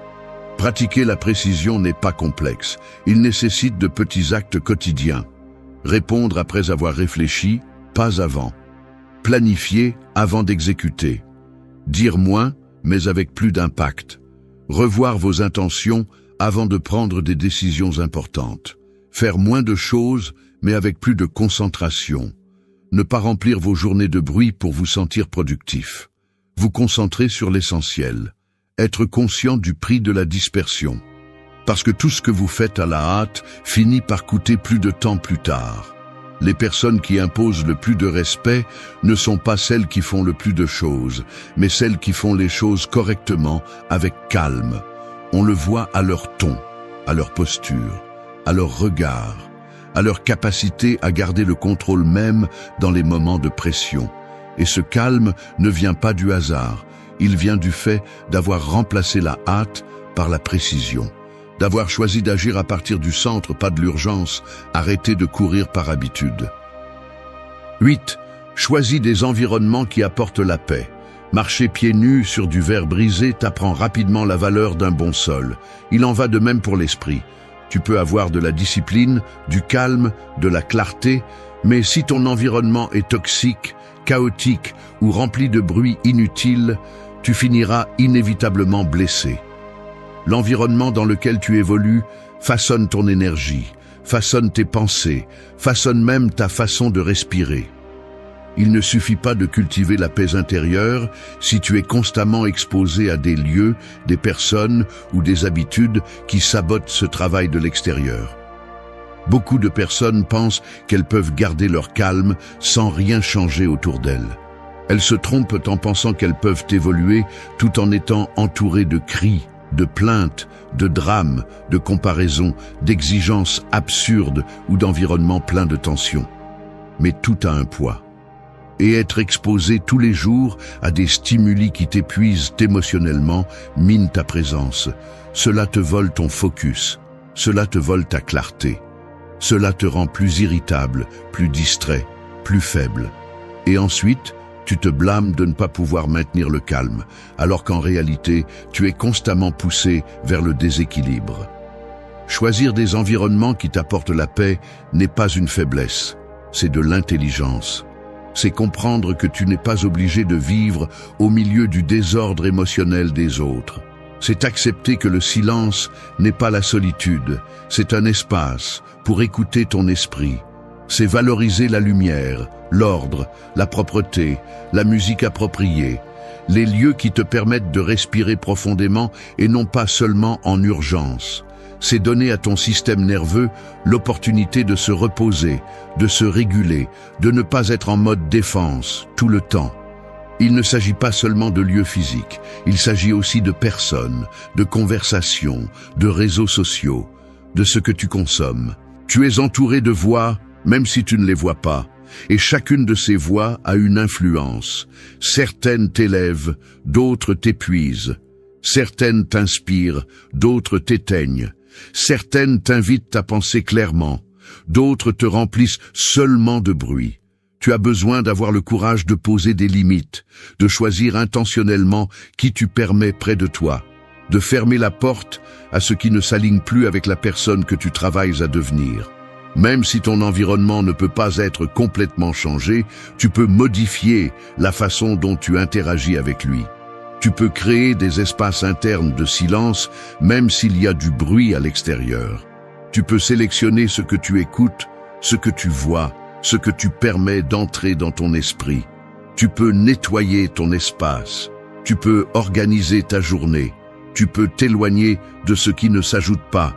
Pratiquer la précision n'est pas complexe. Il nécessite de petits actes quotidiens. Répondre après avoir réfléchi, pas avant. Planifier avant d'exécuter. Dire moins, mais avec plus d'impact. Revoir vos intentions avant de prendre des décisions importantes. Faire moins de choses, mais avec plus de concentration. Ne pas remplir vos journées de bruit pour vous sentir productif. Vous concentrer sur l'essentiel. Être conscient du prix de la dispersion. Parce que tout ce que vous faites à la hâte finit par coûter plus de temps plus tard. Les personnes qui imposent le plus de respect ne sont pas celles qui font le plus de choses, mais celles qui font les choses correctement, avec calme. On le voit à leur ton, à leur posture, à leur regard, à leur capacité à garder le contrôle même dans les moments de pression. Et ce calme ne vient pas du hasard, il vient du fait d'avoir remplacé la hâte par la précision. D'avoir choisi d'agir à partir du centre, pas de l'urgence, arrêter de courir par habitude. 8. Choisis des environnements qui apportent la paix. Marcher pieds nus sur du verre brisé t'apprend rapidement la valeur d'un bon sol. Il en va de même pour l'esprit. Tu peux avoir de la discipline, du calme, de la clarté, mais si ton environnement est toxique, chaotique ou rempli de bruit inutile, tu finiras inévitablement blessé. L'environnement dans lequel tu évolues façonne ton énergie, façonne tes pensées, façonne même ta façon de respirer. Il ne suffit pas de cultiver la paix intérieure si tu es constamment exposé à des lieux, des personnes ou des habitudes qui sabotent ce travail de l'extérieur. Beaucoup de personnes pensent qu'elles peuvent garder leur calme sans rien changer autour d'elles. Elles se trompent en pensant qu'elles peuvent évoluer tout en étant entourées de cris, de plaintes, de drames, de comparaisons, d'exigences absurdes ou d'environnements pleins de tensions. Mais tout a un poids. Et être exposé tous les jours à des stimuli qui t'épuisent émotionnellement mine ta présence. Cela te vole ton focus, cela te vole ta clarté. Cela te rend plus irritable, plus distrait, plus faible. Et ensuite, tu te blâmes de ne pas pouvoir maintenir le calme, alors qu'en réalité, tu es constamment poussé vers le déséquilibre. Choisir des environnements qui t'apportent la paix n'est pas une faiblesse, c'est de l'intelligence. C'est comprendre que tu n'es pas obligé de vivre au milieu du désordre émotionnel des autres. C'est accepter que le silence n'est pas la solitude, c'est un espace pour écouter ton esprit. C'est valoriser la lumière, l'ordre, la propreté, la musique appropriée, les lieux qui te permettent de respirer profondément et non pas seulement en urgence. c'est donner à ton système nerveux l'opportunité de se reposer, de se réguler, de ne pas être en mode défense tout le temps. Il ne s'agit pas seulement de lieux physiques, il s'agit aussi de personnes, de conversations, de réseaux sociaux, de ce que tu consommes. Tu es entouré de voix, même si tu ne les vois pas, et chacune de ces voix a une influence. Certaines t'élèvent, d'autres t'épuisent. Certaines t'inspirent, d'autres t'éteignent. Certaines t'invitent à penser clairement, d'autres te remplissent seulement de bruit. Tu as besoin d'avoir le courage de poser des limites, de choisir intentionnellement qui tu permets près de toi, de fermer la porte à ce qui ne s'aligne plus avec la personne que tu travailles à devenir. Même si ton environnement ne peut pas être complètement changé, tu peux modifier la façon dont tu interagis avec lui. Tu peux créer des espaces internes de silence, même s'il y a du bruit à l'extérieur. Tu peux sélectionner ce que tu écoutes, ce que tu vois, ce que tu permets d'entrer dans ton esprit. Tu peux nettoyer ton espace. Tu peux organiser ta journée. Tu peux t'éloigner de ce qui ne s'ajoute pas.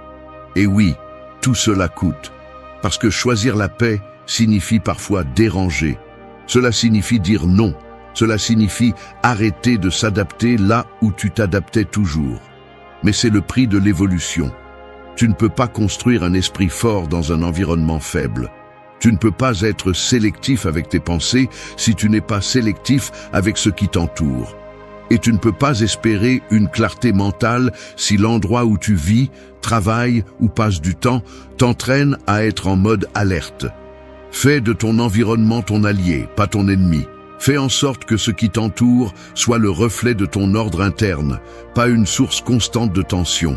Et oui, tout cela coûte. Parce que choisir la paix signifie parfois déranger. Cela signifie dire non. Cela signifie arrêter de s'adapter là où tu t'adaptais toujours. Mais c'est le prix de l'évolution. Tu ne peux pas construire un esprit fort dans un environnement faible. Tu ne peux pas être sélectif avec tes pensées si tu n'es pas sélectif avec ce qui t'entoure. Et tu ne peux pas espérer une clarté mentale si l'endroit où tu vis, travailles ou passes du temps t'entraîne à être en mode alerte. Fais de ton environnement ton allié, pas ton ennemi. Fais en sorte que ce qui t'entoure soit le reflet de ton ordre interne, pas une source constante de tension.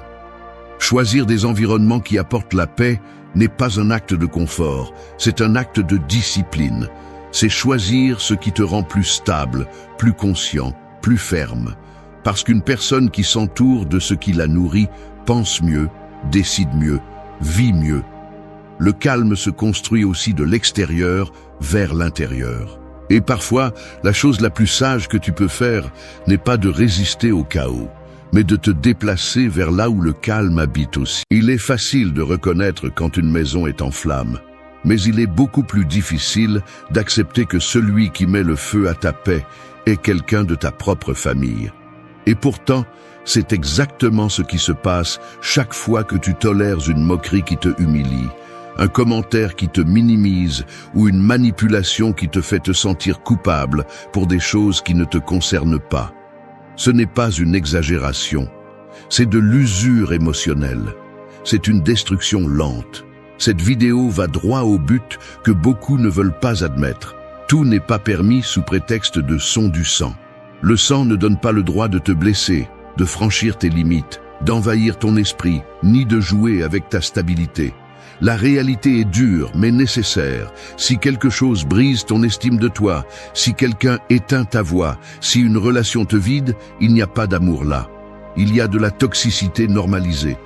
Choisir des environnements qui apportent la paix n'est pas un acte de confort, c'est un acte de discipline. C'est choisir ce qui te rend plus stable, plus conscient, plus ferme. Parce qu'une personne qui s'entoure de ce qui la nourrit pense mieux, décide mieux, vit mieux. Le calme se construit aussi de l'extérieur vers l'intérieur. Et parfois, la chose la plus sage que tu peux faire n'est pas de résister au chaos, mais de te déplacer vers là où le calme habite aussi. Il est facile de reconnaître quand une maison est en flammes, mais il est beaucoup plus difficile d'accepter que celui qui met le feu à ta paix est quelqu'un de ta propre famille. Et pourtant, c'est exactement ce qui se passe chaque fois que tu tolères une moquerie qui te humilie, un commentaire qui te minimise ou une manipulation qui te fait te sentir coupable pour des choses qui ne te concernent pas. Ce n'est pas une exagération, c'est de l'usure émotionnelle. C'est une destruction lente. Cette vidéo va droit au but que beaucoup ne veulent pas admettre. Tout n'est pas permis sous prétexte de son du sang. Le sang ne donne pas le droit de te blesser, de franchir tes limites, d'envahir ton esprit, ni de jouer avec ta stabilité. La réalité est dure, mais nécessaire. Si quelque chose brise ton estime de toi, si quelqu'un éteint ta voix, si une relation te vide, il n'y a pas d'amour là. Il y a de la toxicité normalisée.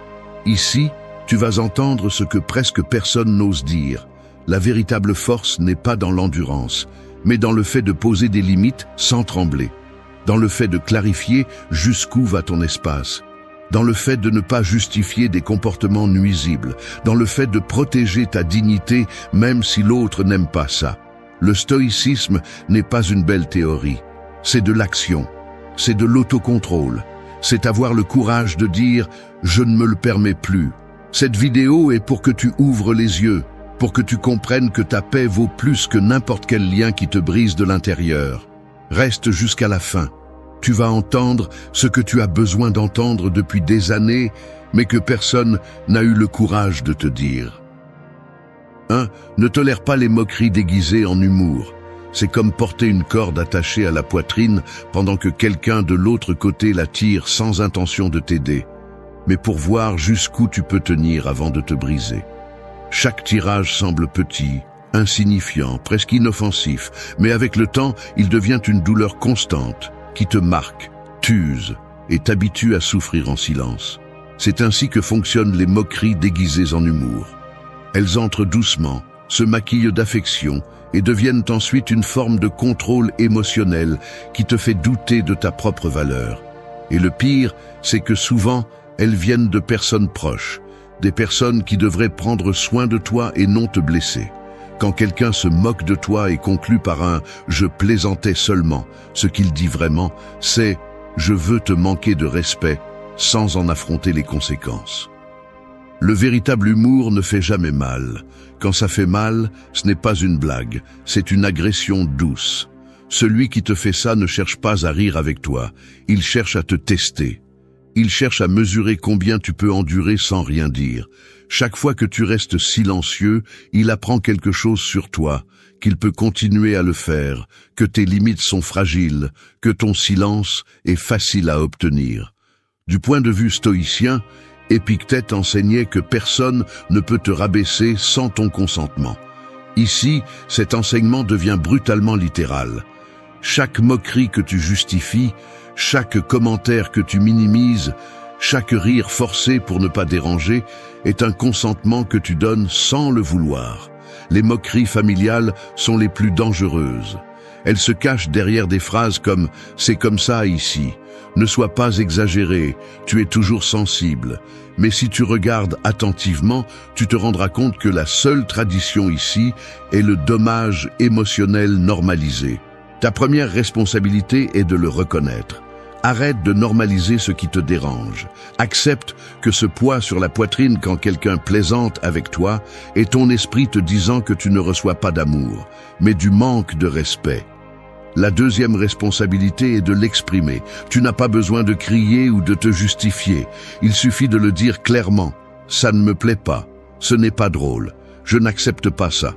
Ici, tu vas entendre ce que presque personne n'ose dire. La véritable force n'est pas dans l'endurance, mais dans le fait de poser des limites sans trembler. Dans le fait de clarifier jusqu'où va ton espace. Dans le fait de ne pas justifier des comportements nuisibles, dans le fait de protéger ta dignité même si l'autre n'aime pas ça. Le stoïcisme n'est pas une belle théorie, c'est de l'action, c'est de l'autocontrôle, c'est avoir le courage de dire « je ne me le permets plus ». Cette vidéo est pour que tu ouvres les yeux, pour que tu comprennes que ta paix vaut plus que n'importe quel lien qui te brise de l'intérieur. Reste jusqu'à la fin. Tu vas entendre ce que tu as besoin d'entendre depuis des années, mais que personne n'a eu le courage de te dire. 1. Ne tolère pas les moqueries déguisées en humour. C'est comme porter une corde attachée à la poitrine pendant que quelqu'un de l'autre côté la tire sans intention de t'aider, mais pour voir jusqu'où tu peux tenir avant de te briser. Chaque tirage semble petit, insignifiant, presque inoffensif, mais avec le temps, il devient une douleur constante, qui te marque, t'use et t'habitue à souffrir en silence. C'est ainsi que fonctionnent les moqueries déguisées en humour. Elles entrent doucement, se maquillent d'affection et deviennent ensuite une forme de contrôle émotionnel qui te fait douter de ta propre valeur. Et le pire, c'est que souvent, elles viennent de personnes proches, des personnes qui devraient prendre soin de toi et non te blesser. Quand quelqu'un se moque de toi et conclut par un « je plaisantais seulement », ce qu'il dit vraiment, c'est « je veux te manquer de respect » sans en affronter les conséquences. Le véritable humour ne fait jamais mal. Quand ça fait mal, ce n'est pas une blague, c'est une agression douce. Celui qui te fait ça ne cherche pas à rire avec toi, il cherche à te tester. Il cherche à mesurer combien tu peux endurer sans rien dire. Chaque fois que tu restes silencieux, il apprend quelque chose sur toi, qu'il peut continuer à le faire, que tes limites sont fragiles, que ton silence est facile à obtenir. Du point de vue stoïcien, Épictète enseignait que personne ne peut te rabaisser sans ton consentement. Ici, cet enseignement devient brutalement littéral. Chaque moquerie que tu justifies, chaque commentaire que tu minimises, chaque rire forcé pour ne pas déranger est un consentement que tu donnes sans le vouloir. Les moqueries familiales sont les plus dangereuses. Elles se cachent derrière des phrases comme « c'est comme ça ici », « ne sois pas exagéré, tu es toujours sensible ». Mais si tu regardes attentivement, tu te rendras compte que la seule tradition ici est le dommage émotionnel normalisé. Ta première responsabilité est de le reconnaître. Arrête de normaliser ce qui te dérange. Accepte que ce poids sur la poitrine quand quelqu'un plaisante avec toi est ton esprit te disant que tu ne reçois pas d'amour, mais du manque de respect. La deuxième responsabilité est de l'exprimer. Tu n'as pas besoin de crier ou de te justifier. Il suffit de le dire clairement. Ça ne me plaît pas. Ce n'est pas drôle. Je n'accepte pas ça.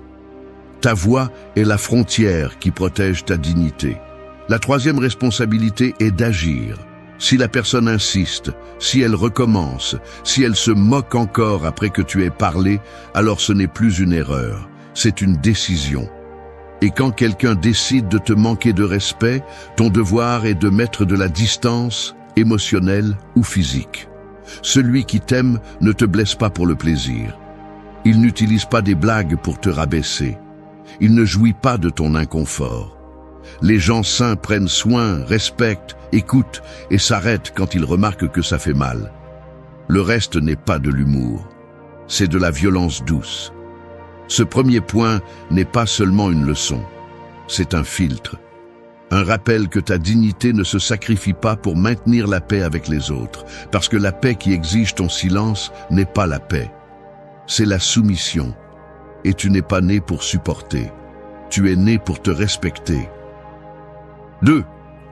Ta voix est la frontière qui protège ta dignité. La troisième responsabilité est d'agir. Si la personne insiste, si elle recommence, si elle se moque encore après que tu aies parlé, alors ce n'est plus une erreur, c'est une décision. Et quand quelqu'un décide de te manquer de respect, ton devoir est de mettre de la distance, émotionnelle ou physique. Celui qui t'aime ne te blesse pas pour le plaisir. Il n'utilise pas des blagues pour te rabaisser. Il ne jouit pas de ton inconfort. Les gens sains prennent soin, respectent, écoutent et s'arrêtent quand ils remarquent que ça fait mal. Le reste n'est pas de l'humour. C'est de la violence douce. Ce premier point n'est pas seulement une leçon, c'est un filtre. Un rappel que ta dignité ne se sacrifie pas pour maintenir la paix avec les autres, parce que la paix qui exige ton silence n'est pas la paix. C'est la soumission. Et tu n'es pas né pour supporter. Tu es né pour te respecter. 2.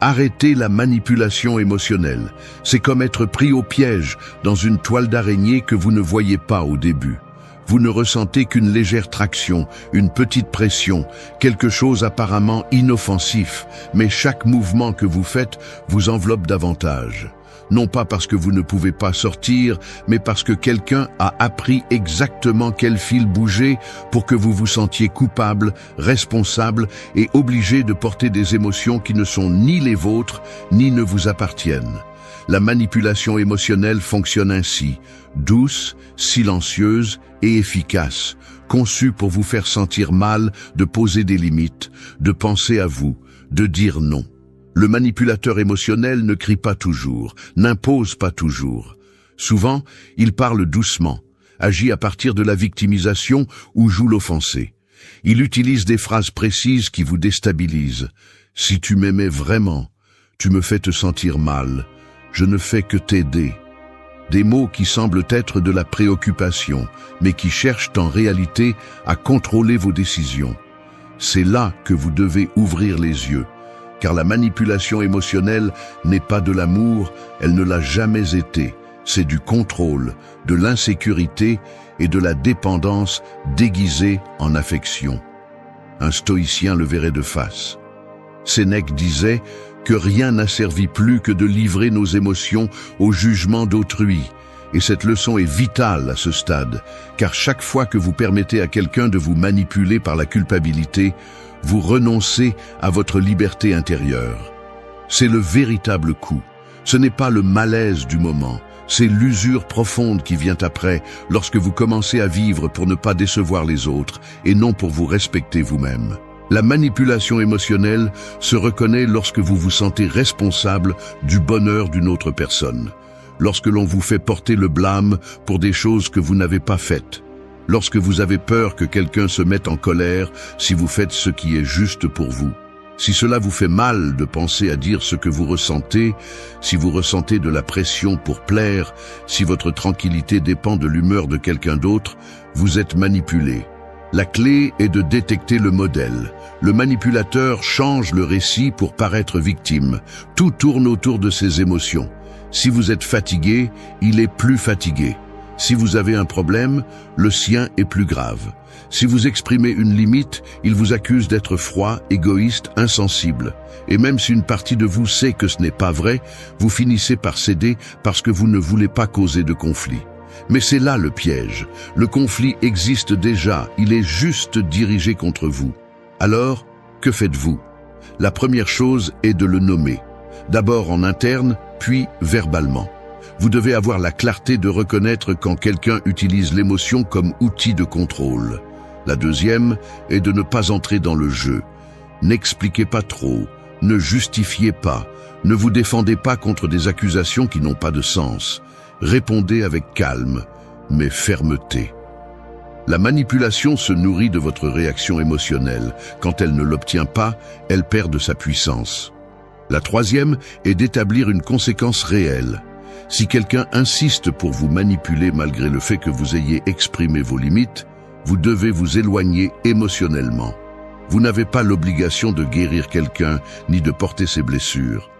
Arrêter la manipulation émotionnelle. C'est comme être pris au piège dans une toile d'araignée que vous ne voyez pas au début. Vous ne ressentez qu'une légère traction, une petite pression, quelque chose apparemment inoffensif, mais chaque mouvement que vous faites vous enveloppe davantage. Non pas parce que vous ne pouvez pas sortir, mais parce que quelqu'un a appris exactement quel fil bouger pour que vous vous sentiez coupable, responsable et obligé de porter des émotions qui ne sont ni les vôtres, ni ne vous appartiennent. La manipulation émotionnelle fonctionne ainsi, douce, silencieuse et efficace, conçue pour vous faire sentir mal, de poser des limites, de penser à vous, de dire non. Le manipulateur émotionnel ne crie pas toujours, n'impose pas toujours. Souvent, il parle doucement, agit à partir de la victimisation ou joue l'offensé. Il utilise des phrases précises qui vous déstabilisent. « Si tu m'aimais vraiment, tu me fais te sentir mal. Je ne fais que t'aider. » Des mots qui semblent être de la préoccupation, mais qui cherchent en réalité à contrôler vos décisions. C'est là que vous devez ouvrir les yeux, car la manipulation émotionnelle n'est pas de l'amour, elle ne l'a jamais été. C'est du contrôle, de l'insécurité et de la dépendance déguisée en affection. Un stoïcien le verrait de face. Sénèque disait que rien n'a servi plus que de livrer nos émotions au jugement d'autrui. Et cette leçon est vitale à ce stade, car chaque fois que vous permettez à quelqu'un de vous manipuler par la culpabilité, vous renoncez à votre liberté intérieure. C'est le véritable coup. Ce n'est pas le malaise du moment, c'est l'usure profonde qui vient après, lorsque vous commencez à vivre pour ne pas décevoir les autres et non pour vous respecter vous-même. La manipulation émotionnelle se reconnaît lorsque vous vous sentez responsable du bonheur d'une autre personne. lorsque l'on vous fait porter le blâme pour des choses que vous n'avez pas faites, lorsque vous avez peur que quelqu'un se mette en colère si vous faites ce qui est juste pour vous. Si cela vous fait mal de penser à dire ce que vous ressentez, si vous ressentez de la pression pour plaire, si votre tranquillité dépend de l'humeur de quelqu'un d'autre, vous êtes manipulé. La clé est de détecter le modèle. Le manipulateur change le récit pour paraître victime. Tout tourne autour de ses émotions. Si vous êtes fatigué, il est plus fatigué. Si vous avez un problème, le sien est plus grave. Si vous exprimez une limite, il vous accuse d'être froid, égoïste, insensible. Et même si une partie de vous sait que ce n'est pas vrai, vous finissez par céder parce que vous ne voulez pas causer de conflit. Mais c'est là le piège. Le conflit existe déjà, il est juste dirigé contre vous. Alors, que faites-vous? La première chose est de le nommer. D'abord en interne, puis verbalement. Vous devez avoir la clarté de reconnaître quand quelqu'un utilise l'émotion comme outil de contrôle. La deuxième est de ne pas entrer dans le jeu. N'expliquez pas trop, ne justifiez pas, ne vous défendez pas contre des accusations qui n'ont pas de sens. Répondez avec calme, mais fermeté. La manipulation se nourrit de votre réaction émotionnelle. Quand elle ne l'obtient pas, elle perd de sa puissance. La troisième est d'établir une conséquence réelle. Si quelqu'un insiste pour vous manipuler malgré le fait que vous ayez exprimé vos limites, vous devez vous éloigner émotionnellement. Vous n'avez pas l'obligation de guérir quelqu'un ni de porter ses blessures.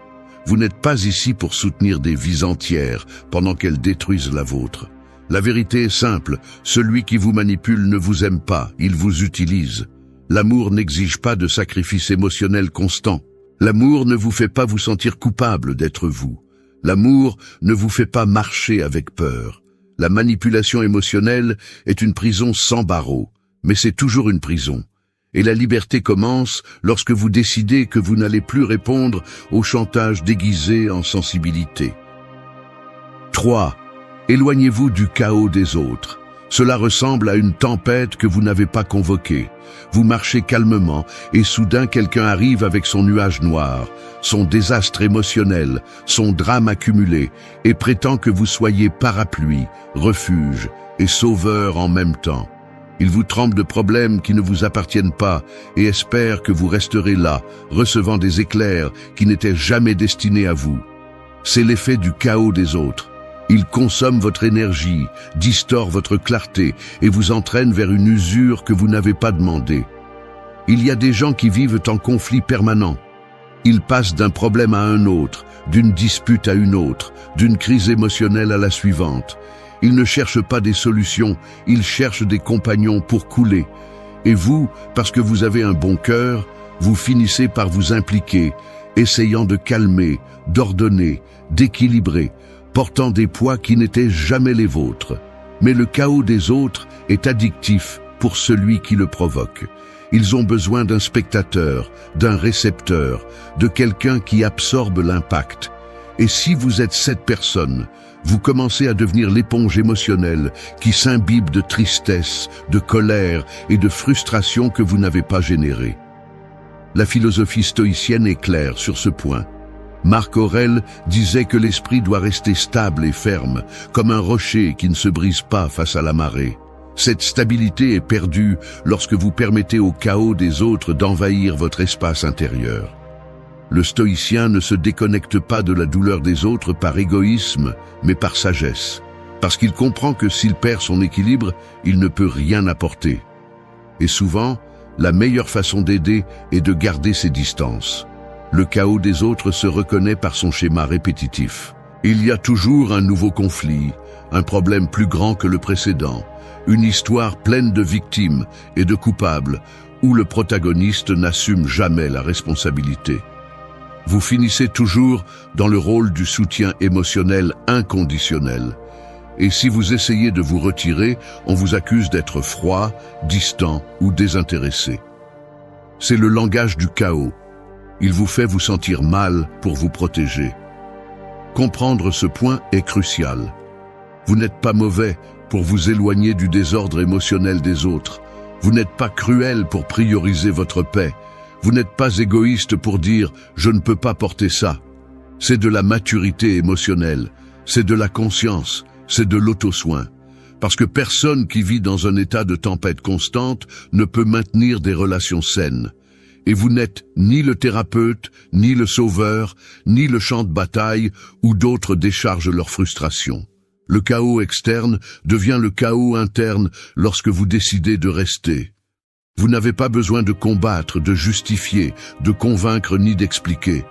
Vous n'êtes pas ici pour soutenir des vies entières pendant qu'elles détruisent la vôtre. La vérité est simple, celui qui vous manipule ne vous aime pas, il vous utilise. L'amour n'exige pas de sacrifice émotionnel constant. L'amour ne vous fait pas vous sentir coupable d'être vous. L'amour ne vous fait pas marcher avec peur. La manipulation émotionnelle est une prison sans barreaux, mais c'est toujours une prison. Et la liberté commence lorsque vous décidez que vous n'allez plus répondre au chantage déguisé en sensibilité. 3. Éloignez-vous du chaos des autres. Cela ressemble à une tempête que vous n'avez pas convoquée. Vous marchez calmement et soudain quelqu'un arrive avec son nuage noir, son désastre émotionnel, son drame accumulé et prétend que vous soyez parapluie, refuge et sauveur en même temps. Il vous trempe de problèmes qui ne vous appartiennent pas et espère que vous resterez là, recevant des éclairs qui n'étaient jamais destinés à vous. C'est l'effet du chaos des autres. Il consomme votre énergie, distord votre clarté et vous entraîne vers une usure que vous n'avez pas demandée. Il y a des gens qui vivent en conflit permanent. Ils passent d'un problème à un autre, d'une dispute à une autre, d'une crise émotionnelle à la suivante. Ils ne cherchent pas des solutions, ils cherchent des compagnons pour couler. Et vous, parce que vous avez un bon cœur, vous finissez par vous impliquer, essayant de calmer, d'ordonner, d'équilibrer, portant des poids qui n'étaient jamais les vôtres. Mais le chaos des autres est addictif pour celui qui le provoque. Ils ont besoin d'un spectateur, d'un récepteur, de quelqu'un qui absorbe l'impact. Et si vous êtes cette personne, vous commencez à devenir l'éponge émotionnelle qui s'imbibe de tristesse, de colère et de frustration que vous n'avez pas générée. La philosophie stoïcienne est claire sur ce point. Marc Aurèle disait que l'esprit doit rester stable et ferme, comme un rocher qui ne se brise pas face à la marée. Cette stabilité est perdue lorsque vous permettez au chaos des autres d'envahir votre espace intérieur. Le stoïcien ne se déconnecte pas de la douleur des autres par égoïsme, mais par sagesse, parce qu'il comprend que s'il perd son équilibre, il ne peut rien apporter. Et souvent, la meilleure façon d'aider est de garder ses distances. Le chaos des autres se reconnaît par son schéma répétitif. Il y a toujours un nouveau conflit, un problème plus grand que le précédent, une histoire pleine de victimes et de coupables, où le protagoniste n'assume jamais la responsabilité. Vous finissez toujours dans le rôle du soutien émotionnel inconditionnel. Et si vous essayez de vous retirer, on vous accuse d'être froid, distant ou désintéressé. C'est le langage du chaos. Il vous fait vous sentir mal pour vous protéger. Comprendre ce point est crucial. Vous n'êtes pas mauvais pour vous éloigner du désordre émotionnel des autres. Vous n'êtes pas cruel pour prioriser votre paix. Vous n'êtes pas égoïste pour dire « je ne peux pas porter ça ». C'est de la maturité émotionnelle. C'est de la conscience, c'est de l'auto-soin. Parce que personne qui vit dans un état de tempête constante ne peut maintenir des relations saines. Et vous n'êtes ni le thérapeute, ni le sauveur, ni le champ de bataille où d'autres déchargent leur frustration. Le chaos externe devient le chaos interne lorsque vous décidez de rester. Vous n'avez pas besoin de combattre, de justifier, de convaincre ni d'expliquer.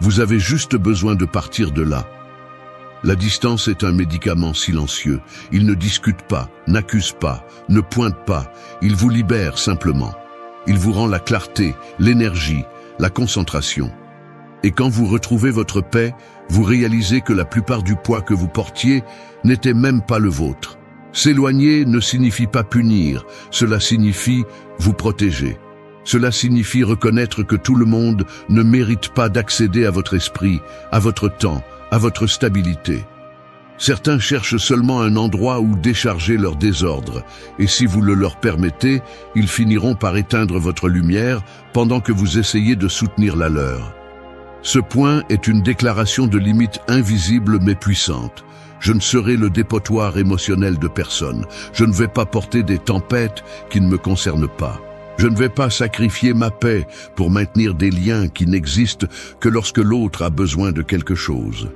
Vous avez juste besoin de partir de là. La distance est un médicament silencieux. Il ne discute pas, n'accuse pas, ne pointe pas. Il vous libère simplement. Il vous rend la clarté, l'énergie, la concentration. Et quand vous retrouvez votre paix, vous réalisez que la plupart du poids que vous portiez n'était même pas le vôtre. S'éloigner ne signifie pas punir, cela signifie vous protéger. Cela signifie reconnaître que tout le monde ne mérite pas d'accéder à votre esprit, à votre temps, à votre stabilité. Certains cherchent seulement un endroit où décharger leur désordre, et si vous le leur permettez, ils finiront par éteindre votre lumière pendant que vous essayez de soutenir la leur. Ce point est une déclaration de limite invisible mais puissante. Je ne serai le dépotoir émotionnel de personne. Je ne vais pas porter des tempêtes qui ne me concernent pas. Je ne vais pas sacrifier ma paix pour maintenir des liens qui n'existent que lorsque l'autre a besoin de quelque chose.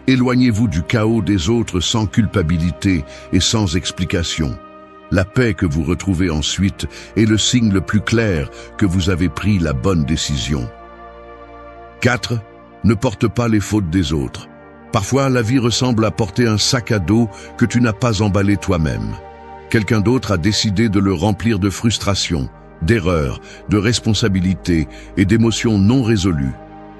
Éloignez-vous du chaos des autres sans culpabilité et sans explication. La paix que vous retrouvez ensuite est le signe le plus clair que vous avez pris la bonne décision. 4. Ne porte pas les fautes des autres. Parfois, la vie ressemble à porter un sac à dos que tu n'as pas emballé toi-même. Quelqu'un d'autre a décidé de le remplir de frustration, d'erreurs, de responsabilités et d'émotions non résolues,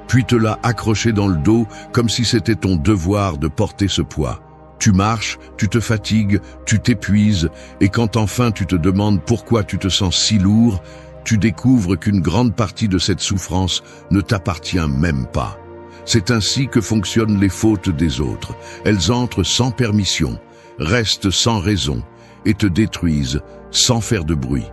puis te l'a accroché dans le dos comme si c'était ton devoir de porter ce poids. Tu marches, tu te fatigues, tu t'épuises, et quand enfin tu te demandes pourquoi tu te sens si lourd, tu découvres qu'une grande partie de cette souffrance ne t'appartient même pas. C'est ainsi que fonctionnent les fautes des autres. Elles entrent sans permission, restent sans raison, et te détruisent sans faire de bruit.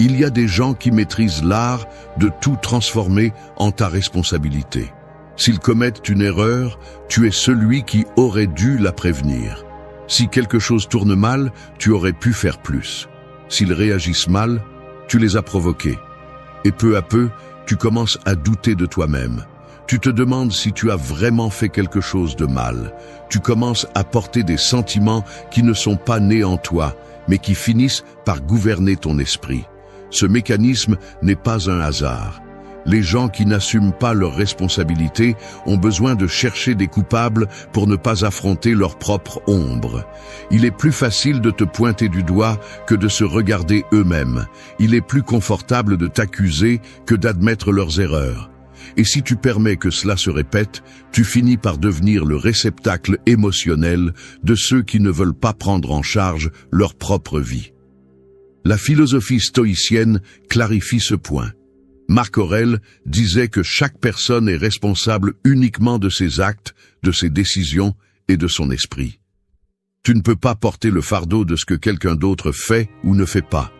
Il y a des gens qui maîtrisent l'art de tout transformer en ta responsabilité. S'ils commettent une erreur, tu es celui qui aurait dû la prévenir. Si quelque chose tourne mal, tu aurais pu faire plus. S'ils réagissent mal, tu les as provoqués. Et peu à peu, tu commences à douter de toi-même. Tu te demandes si tu as vraiment fait quelque chose de mal. Tu commences à porter des sentiments qui ne sont pas nés en toi, mais qui finissent par gouverner ton esprit. Ce mécanisme n'est pas un hasard. Les gens qui n'assument pas leurs responsabilités ont besoin de chercher des coupables pour ne pas affronter leur propre ombre. Il est plus facile de te pointer du doigt que de se regarder eux-mêmes. Il est plus confortable de t'accuser que d'admettre leurs erreurs. Et si tu permets que cela se répète, tu finis par devenir le réceptacle émotionnel de ceux qui ne veulent pas prendre en charge leur propre vie. La philosophie stoïcienne clarifie ce point. Marc Aurèle disait que chaque personne est responsable uniquement de ses actes, de ses décisions et de son esprit. Tu ne peux pas porter le fardeau de ce que quelqu'un d'autre fait ou ne fait pas.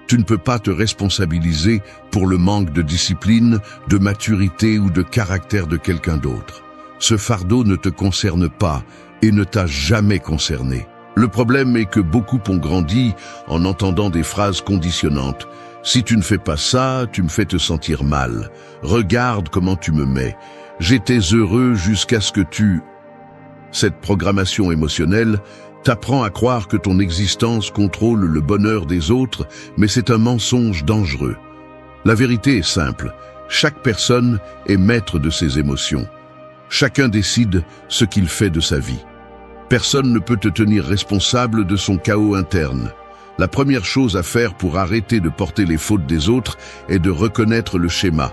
Tu ne peux pas te responsabiliser pour le manque de discipline, de maturité ou de caractère de quelqu'un d'autre. Ce fardeau ne te concerne pas et ne t'a jamais concerné. Le problème est que beaucoup ont grandi en entendant des phrases conditionnantes. Si tu ne fais pas ça, tu me fais te sentir mal. Regarde comment tu me mets. J'étais heureux jusqu'à ce que tu... Cette programmation émotionnelle t'apprend à croire que ton existence contrôle le bonheur des autres, mais c'est un mensonge dangereux. La vérité est simple. Chaque personne est maître de ses émotions. Chacun décide ce qu'il fait de sa vie. Personne ne peut te tenir responsable de son chaos interne. La première chose à faire pour arrêter de porter les fautes des autres est de reconnaître le schéma.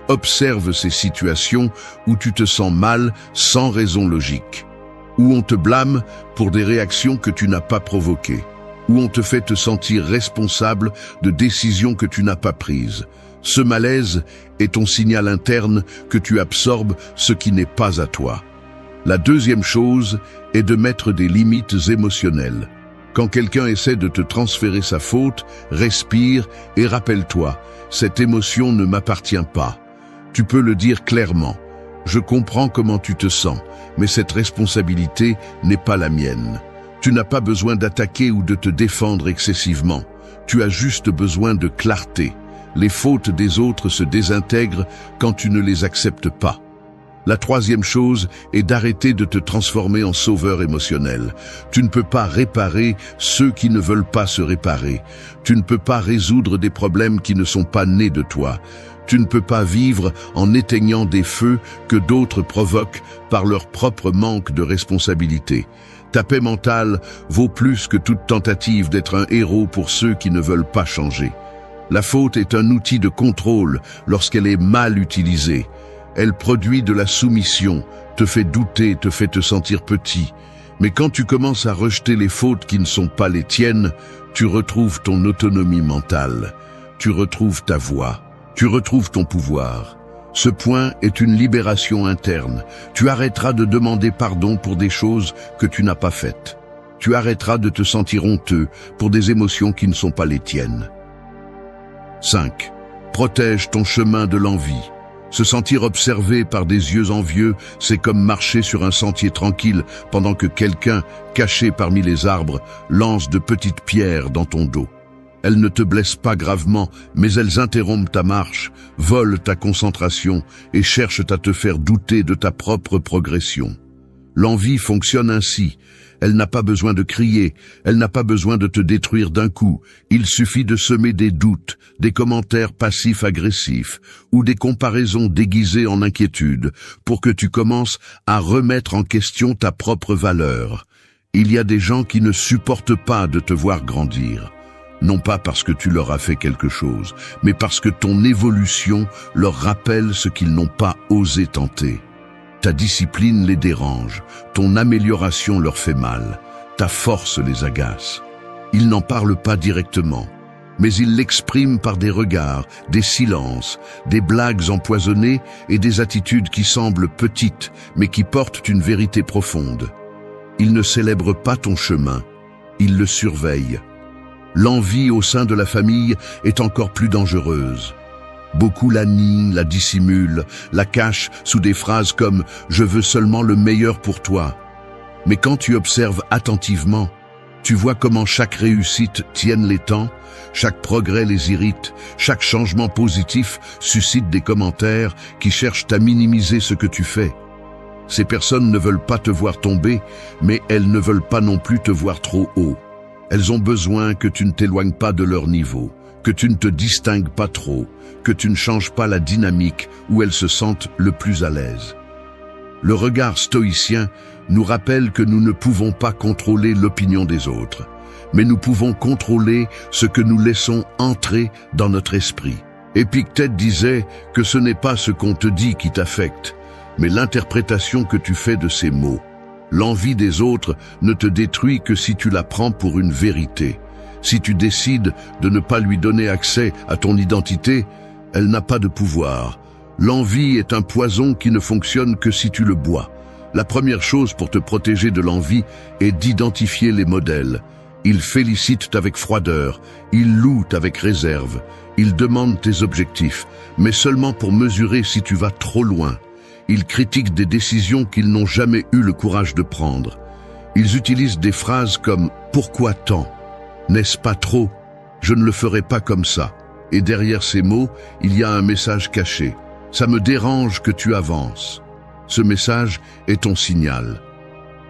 Observe ces situations où tu te sens mal sans raison logique, où on te blâme pour des réactions que tu n'as pas provoquées, où on te fait te sentir responsable de décisions que tu n'as pas prises. Ce malaise est ton signal interne que tu absorbes ce qui n'est pas à toi. La deuxième chose est de mettre des limites émotionnelles. Quand quelqu'un essaie de te transférer sa faute, respire et rappelle-toi, cette émotion ne m'appartient pas. Tu peux le dire clairement. Je comprends comment tu te sens, mais cette responsabilité n'est pas la mienne. Tu n'as pas besoin d'attaquer ou de te défendre excessivement. Tu as juste besoin de clarté. Les fautes des autres se désintègrent quand tu ne les acceptes pas. La troisième chose est d'arrêter de te transformer en sauveur émotionnel. Tu ne peux pas réparer ceux qui ne veulent pas se réparer. Tu ne peux pas résoudre des problèmes qui ne sont pas nés de toi. Tu ne peux pas vivre en éteignant des feux que d'autres provoquent par leur propre manque de responsabilité. Ta paix mentale vaut plus que toute tentative d'être un héros pour ceux qui ne veulent pas changer. La faute est un outil de contrôle lorsqu'elle est mal utilisée. Elle produit de la soumission, te fait douter, te fait te sentir petit. Mais quand tu commences à rejeter les fautes qui ne sont pas les tiennes, tu retrouves ton autonomie mentale. Tu retrouves ta voix. Tu retrouves ton pouvoir. Ce point est une libération interne. Tu arrêteras de demander pardon pour des choses que tu n'as pas faites. Tu arrêteras de te sentir honteux pour des émotions qui ne sont pas les tiennes. 5. Protège ton chemin de l'envie. Se sentir observé par des yeux envieux, c'est comme marcher sur un sentier tranquille pendant que quelqu'un, caché parmi les arbres, lance de petites pierres dans ton dos. Elles ne te blessent pas gravement, mais elles interrompent ta marche, volent ta concentration et cherchent à te faire douter de ta propre progression. L'envie fonctionne ainsi. Elle n'a pas besoin de crier, elle n'a pas besoin de te détruire d'un coup. Il suffit de semer des doutes, des commentaires passifs-agressifs ou des comparaisons déguisées en inquiétude pour que tu commences à remettre en question ta propre valeur. Il y a des gens qui ne supportent pas de te voir grandir. Non pas parce que tu leur as fait quelque chose, mais parce que ton évolution leur rappelle ce qu'ils n'ont pas osé tenter. Ta discipline les dérange, ton amélioration leur fait mal, ta force les agace. Ils n'en parlent pas directement, mais ils l'expriment par des regards, des silences, des blagues empoisonnées et des attitudes qui semblent petites, mais qui portent une vérité profonde. Ils ne célèbrent pas ton chemin, ils le surveillent. L'envie au sein de la famille est encore plus dangereuse. Beaucoup la nient, la dissimulent, la cachent sous des phrases comme « je veux seulement le meilleur pour toi ». Mais quand tu observes attentivement, tu vois comment chaque réussite tienne les temps, chaque progrès les irrite, chaque changement positif suscite des commentaires qui cherchent à minimiser ce que tu fais. Ces personnes ne veulent pas te voir tomber, mais elles ne veulent pas non plus te voir trop haut. Elles ont besoin que tu ne t'éloignes pas de leur niveau, que tu ne te distingues pas trop, que tu ne changes pas la dynamique où elles se sentent le plus à l'aise. Le regard stoïcien nous rappelle que nous ne pouvons pas contrôler l'opinion des autres, mais nous pouvons contrôler ce que nous laissons entrer dans notre esprit. Épictète disait que ce n'est pas ce qu'on te dit qui t'affecte, mais l'interprétation que tu fais de ces mots. L'envie des autres ne te détruit que si tu la prends pour une vérité. Si tu décides de ne pas lui donner accès à ton identité, elle n'a pas de pouvoir. L'envie est un poison qui ne fonctionne que si tu le bois. La première chose pour te protéger de l'envie est d'identifier les modèles. Ils félicitent avec froideur, ils louent avec réserve, ils demandent tes objectifs, mais seulement pour mesurer si tu vas trop loin. Ils critiquent des décisions qu'ils n'ont jamais eu le courage de prendre. Ils utilisent des phrases comme « pourquoi tant ?» N'est-ce pas trop? Je ne le ferai pas comme ça. Et derrière ces mots, il y a un message caché. Ça me dérange que tu avances. Ce message est ton signal.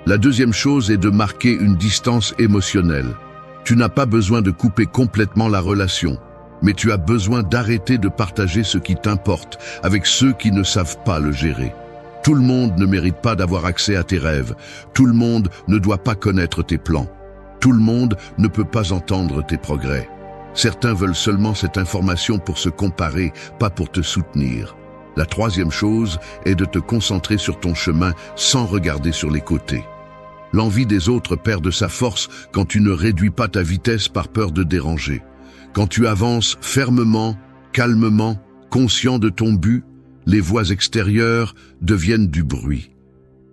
La deuxième chose est de marquer une distance émotionnelle. Tu n'as pas besoin de couper complètement la relation, mais tu as besoin d'arrêter de partager ce qui t'importe avec ceux qui ne savent pas le gérer. Tout le monde ne mérite pas d'avoir accès à tes rêves. Tout le monde ne doit pas connaître tes plans. Tout le monde ne peut pas entendre tes progrès. Certains veulent seulement cette information pour se comparer, pas pour te soutenir. La troisième chose est de te concentrer sur ton chemin sans regarder sur les côtés. L'envie des autres perd de sa force quand tu ne réduis pas ta vitesse par peur de déranger. Quand tu avances fermement, calmement, conscient de ton but, les voix extérieures deviennent du bruit.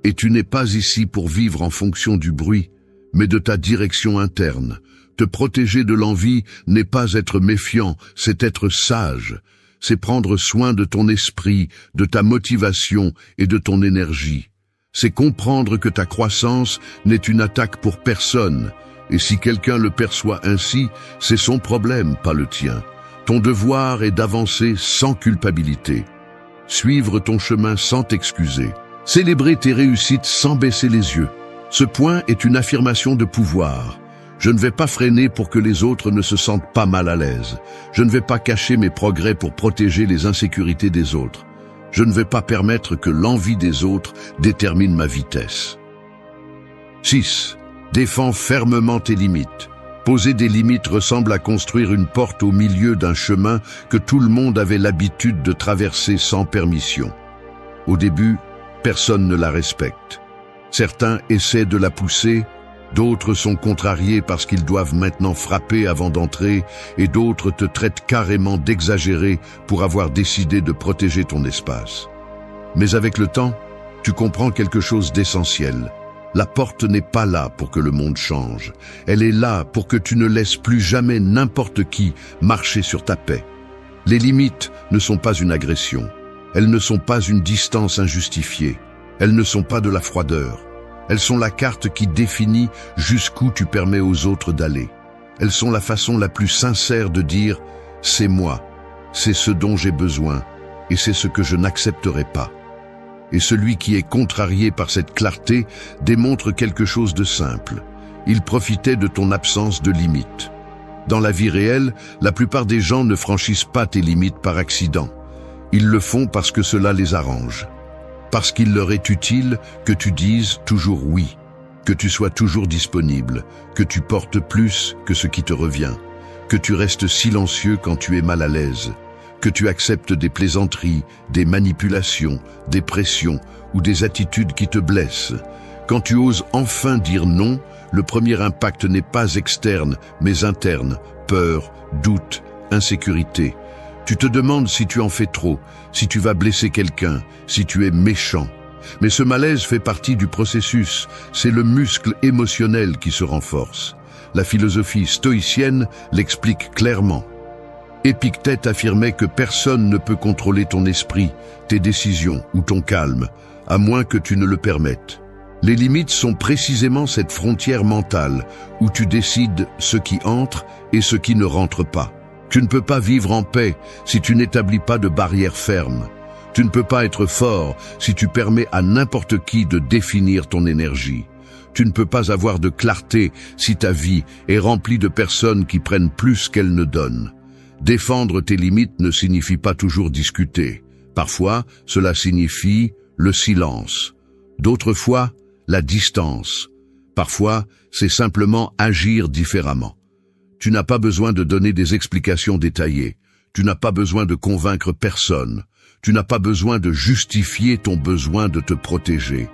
Et tu n'es pas ici pour vivre en fonction du bruit, mais de ta direction interne. Te protéger de l'envie n'est pas être méfiant, c'est être sage. c'est prendre soin de ton esprit, de ta motivation et de ton énergie. C'est comprendre que ta croissance n'est une attaque pour personne, et si quelqu'un le perçoit ainsi, c'est son problème, pas le tien. Ton devoir est d'avancer sans culpabilité, suivre ton chemin sans t'excuser, célébrer tes réussites sans baisser les yeux. Ce point est une affirmation de pouvoir. Je ne vais pas freiner pour que les autres ne se sentent pas mal à l'aise. Je ne vais pas cacher mes progrès pour protéger les insécurités des autres. Je ne vais pas permettre que l'envie des autres détermine ma vitesse. 6. Défends fermement tes limites. Poser des limites ressemble à construire une porte au milieu d'un chemin que tout le monde avait l'habitude de traverser sans permission. Au début, personne ne la respecte. Certains essaient de la pousser, d'autres sont contrariés parce qu'ils doivent maintenant frapper avant d'entrer, et d'autres te traitent carrément d'exagéré pour avoir décidé de protéger ton espace. Mais avec le temps, tu comprends quelque chose d'essentiel. La porte n'est pas là pour que le monde change. Elle est là pour que tu ne laisses plus jamais n'importe qui marcher sur ta paix. Les limites ne sont pas une agression. Elles ne sont pas une distance injustifiée. Elles ne sont pas de la froideur. Elles sont la carte qui définit jusqu'où tu permets aux autres d'aller. Elles sont la façon la plus sincère de dire « c'est moi, c'est ce dont j'ai besoin et c'est ce que je n'accepterai pas ». Et celui qui est contrarié par cette clarté démontre quelque chose de simple. Il profitait de ton absence de limites. Dans la vie réelle, la plupart des gens ne franchissent pas tes limites par accident. Ils le font parce que cela les arrange. Parce qu'il leur est utile que tu dises toujours oui, que tu sois toujours disponible, que tu portes plus que ce qui te revient, que tu restes silencieux quand tu es mal à l'aise, que tu acceptes des plaisanteries, des manipulations, des pressions ou des attitudes qui te blessent. Quand tu oses enfin dire non, le premier impact n'est pas externe, mais interne. Peur, doute, insécurité. Tu te demandes si tu en fais trop, si tu vas blesser quelqu'un, si tu es méchant. Mais ce malaise fait partie du processus, c'est le muscle émotionnel qui se renforce. La philosophie stoïcienne l'explique clairement. Épictète affirmait que personne ne peut contrôler ton esprit, tes décisions ou ton calme, à moins que tu ne le permettes. Les limites sont précisément cette frontière mentale où tu décides ce qui entre et ce qui ne rentre pas. Tu ne peux pas vivre en paix si tu n'établis pas de barrières fermes. Tu ne peux pas être fort si tu permets à n'importe qui de définir ton énergie. Tu ne peux pas avoir de clarté si ta vie est remplie de personnes qui prennent plus qu'elles ne donnent. Défendre tes limites ne signifie pas toujours discuter. Parfois, cela signifie le silence. D'autres fois, la distance. Parfois, c'est simplement agir différemment. Tu n'as pas besoin de donner des explications détaillées. Tu n'as pas besoin de convaincre personne. Tu n'as pas besoin de justifier ton besoin de te protéger.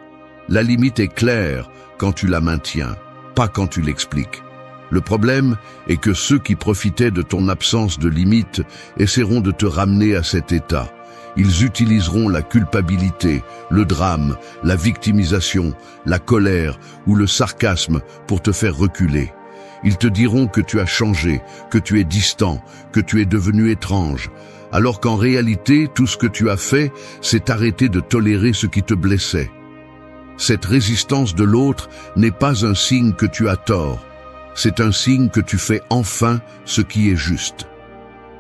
La limite est claire quand tu la maintiens, pas quand tu l'expliques. Le problème est que ceux qui profitaient de ton absence de limite essaieront de te ramener à cet état. Ils utiliseront la culpabilité, le drame, la victimisation, la colère ou le sarcasme pour te faire reculer. Ils te diront que tu as changé, que tu es distant, que tu es devenu étrange, alors qu'en réalité, tout ce que tu as fait, c'est arrêter de tolérer ce qui te blessait. Cette résistance de l'autre n'est pas un signe que tu as tort. C'est un signe que tu fais enfin ce qui est juste.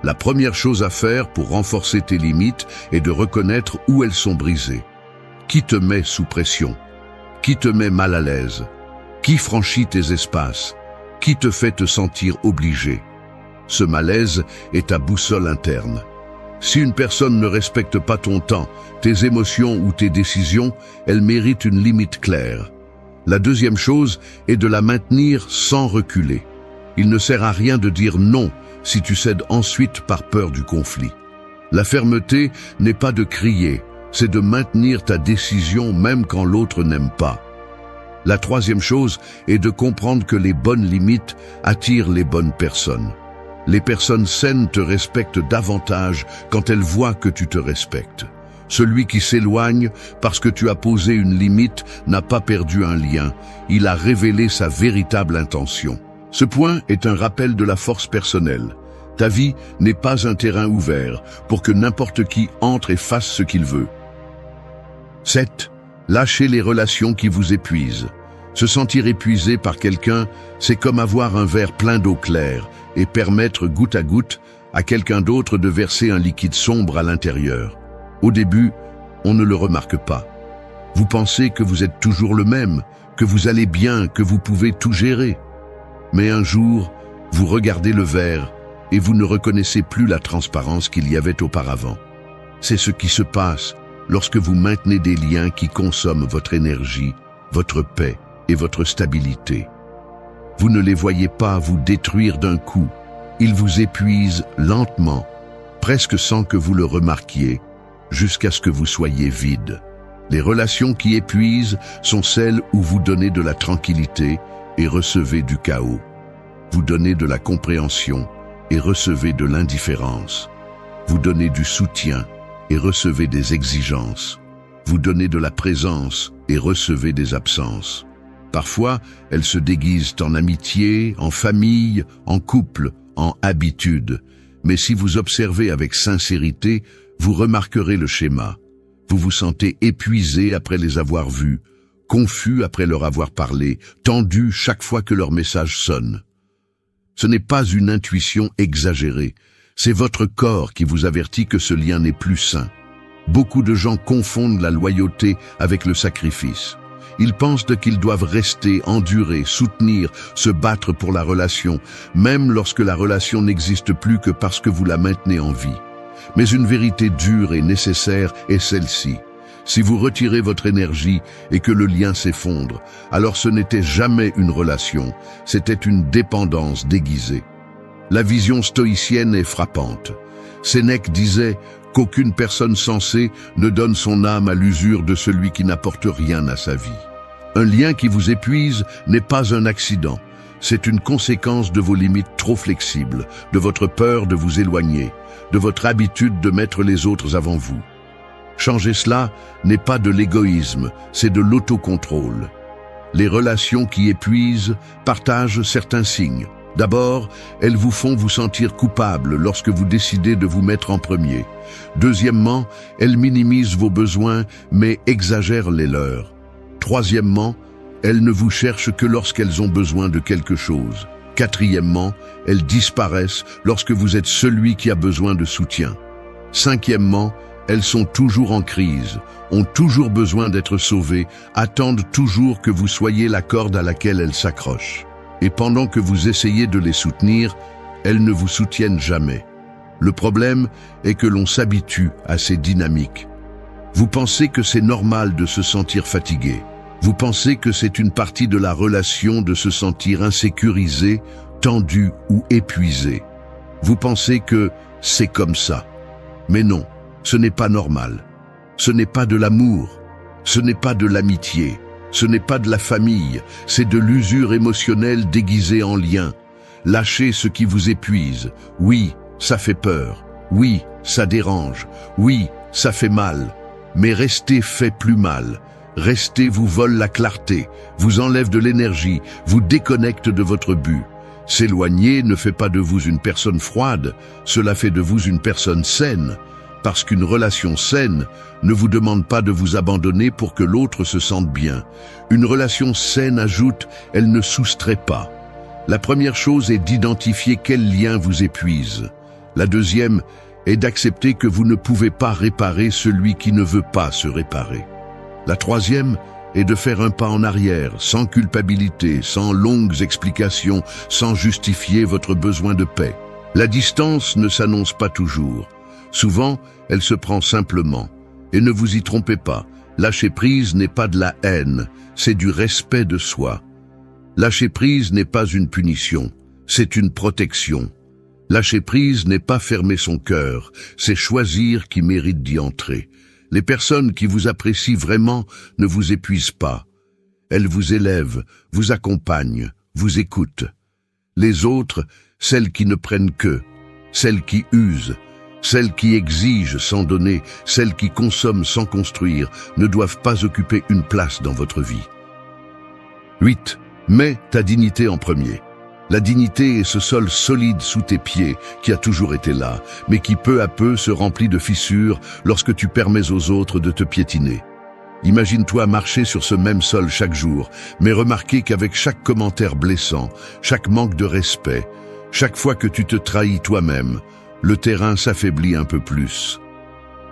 La première chose à faire pour renforcer tes limites est de reconnaître où elles sont brisées. Qui te met sous pression? Qui te met mal à l'aise? Qui franchit tes espaces? Qui te fait te sentir obligé? Ce malaise est ta boussole interne. Si une personne ne respecte pas ton temps, tes émotions ou tes décisions, elle mérite une limite claire. La deuxième chose est de la maintenir sans reculer. Il ne sert à rien de dire non si tu cèdes ensuite par peur du conflit. La fermeté n'est pas de crier, c'est de maintenir ta décision même quand l'autre n'aime pas. La troisième chose est de comprendre que les bonnes limites attirent les bonnes personnes. Les personnes saines te respectent davantage quand elles voient que tu te respectes. Celui qui s'éloigne parce que tu as posé une limite n'a pas perdu un lien, il a révélé sa véritable intention. Ce point est un rappel de la force personnelle. Ta vie n'est pas un terrain ouvert pour que n'importe qui entre et fasse ce qu'il veut. 7. Lâchez les relations qui vous épuisent. Se sentir épuisé par quelqu'un, c'est comme avoir un verre plein d'eau claire et permettre goutte à goutte à quelqu'un d'autre de verser un liquide sombre à l'intérieur. Au début, on ne le remarque pas. Vous pensez que vous êtes toujours le même, que vous allez bien, que vous pouvez tout gérer. Mais un jour, vous regardez le verre et vous ne reconnaissez plus la transparence qu'il y avait auparavant. C'est ce qui se passe lorsque vous maintenez des liens qui consomment votre énergie, votre paix et votre stabilité. Vous ne les voyez pas vous détruire d'un coup. Ils vous épuisent lentement, presque sans que vous le remarquiez, jusqu'à ce que vous soyez vide. Les relations qui épuisent sont celles où vous donnez de la tranquillité et recevez du chaos. Vous donnez de la compréhension et recevez de l'indifférence. Vous donnez du soutien et recevez des exigences. Vous donnez de la présence et recevez des absences. Parfois, elles se déguisent en amitié, en famille, en couple, en habitude. Mais si vous observez avec sincérité, vous remarquerez le schéma. Vous vous sentez épuisé après les avoir vus, confus après leur avoir parlé, tendu chaque fois que leur message sonne. Ce n'est pas une intuition exagérée, c'est votre corps qui vous avertit que ce lien n'est plus sain. Beaucoup de gens confondent la loyauté avec le sacrifice. Ils pensent qu'ils doivent rester, endurer, soutenir, se battre pour la relation, même lorsque la relation n'existe plus que parce que vous la maintenez en vie. Mais une vérité dure et nécessaire est celle-ci. Si vous retirez votre énergie et que le lien s'effondre, alors ce n'était jamais une relation, c'était une dépendance déguisée. La vision stoïcienne est frappante. Sénèque disait qu'aucune personne sensée ne donne son âme à l'usure de celui qui n'apporte rien à sa vie. Un lien qui vous épuise n'est pas un accident, c'est une conséquence de vos limites trop flexibles, de votre peur de vous éloigner, de votre habitude de mettre les autres avant vous. Changer cela n'est pas de l'égoïsme, c'est de l'autocontrôle. Les relations qui épuisent partagent certains signes. D'abord, elles vous font vous sentir coupable lorsque vous décidez de vous mettre en premier. Deuxièmement, elles minimisent vos besoins mais exagèrent les leurs. Troisièmement, elles ne vous cherchent que lorsqu'elles ont besoin de quelque chose. Quatrièmement, elles disparaissent lorsque vous êtes celui qui a besoin de soutien. Cinquièmement, elles sont toujours en crise, ont toujours besoin d'être sauvées, attendent toujours que vous soyez la corde à laquelle elles s'accrochent. Et pendant que vous essayez de les soutenir, elles ne vous soutiennent jamais. Le problème est que l'on s'habitue à ces dynamiques. Vous pensez que c'est normal de se sentir fatigué. Vous pensez que c'est une partie de la relation de se sentir insécurisé, tendu ou épuisé. Vous pensez que c'est comme ça. Mais non, ce n'est pas normal. Ce n'est pas de l'amour. Ce n'est pas de l'amitié. Ce n'est pas de la famille. C'est de l'usure émotionnelle déguisée en lien. Lâchez ce qui vous épuise. Oui, ça fait peur. Oui, ça dérange. Oui, ça fait mal. Mais rester fait plus mal. Rester vous vole la clarté, vous enlève de l'énergie, vous déconnecte de votre but. S'éloigner ne fait pas de vous une personne froide, cela fait de vous une personne saine. Parce qu'une relation saine ne vous demande pas de vous abandonner pour que l'autre se sente bien. Une relation saine ajoute, elle ne soustrait pas. La première chose est d'identifier quel lien vous épuise. La deuxième est d'accepter que vous ne pouvez pas réparer celui qui ne veut pas se réparer. La troisième est de faire un pas en arrière, sans culpabilité, sans longues explications, sans justifier votre besoin de paix. La distance ne s'annonce pas toujours. Souvent, elle se prend simplement. Et ne vous y trompez pas, lâcher prise n'est pas de la haine, c'est du respect de soi. Lâcher prise n'est pas une punition, c'est une protection. Lâcher prise n'est pas fermer son cœur, c'est choisir qui mérite d'y entrer. Les personnes qui vous apprécient vraiment ne vous épuisent pas. Elles vous élèvent, vous accompagnent, vous écoutent. Les autres, celles qui ne prennent que, celles qui usent, celles qui exigent sans donner, celles qui consomment sans construire, ne doivent pas occuper une place dans votre vie. 8. Mets ta dignité en premier. La dignité est ce sol solide sous tes pieds qui a toujours été là, mais qui peu à peu se remplit de fissures lorsque tu permets aux autres de te piétiner. Imagine-toi marcher sur ce même sol chaque jour, mais remarquez qu'avec chaque commentaire blessant, chaque manque de respect, chaque fois que tu te trahis toi-même, le terrain s'affaiblit un peu plus.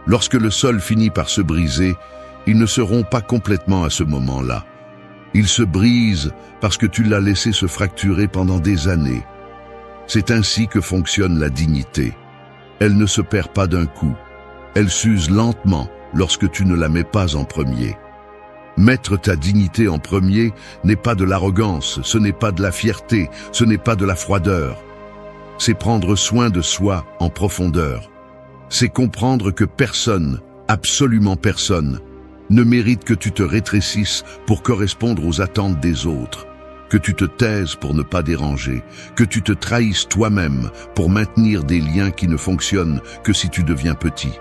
Lorsque le sol finit par se briser, ils ne seront pas complètement à ce moment-là. Il se brise parce que tu l'as laissé se fracturer pendant des années. C'est ainsi que fonctionne la dignité. Elle ne se perd pas d'un coup. Elle s'use lentement lorsque tu ne la mets pas en premier. Mettre ta dignité en premier n'est pas de l'arrogance, ce n'est pas de la fierté, ce n'est pas de la froideur. C'est prendre soin de soi en profondeur. C'est comprendre que personne, absolument personne, ne mérite que tu te rétrécisses pour correspondre aux attentes des autres, que tu te taises pour ne pas déranger, que tu te trahisses toi-même pour maintenir des liens qui ne fonctionnent que si tu deviens petit.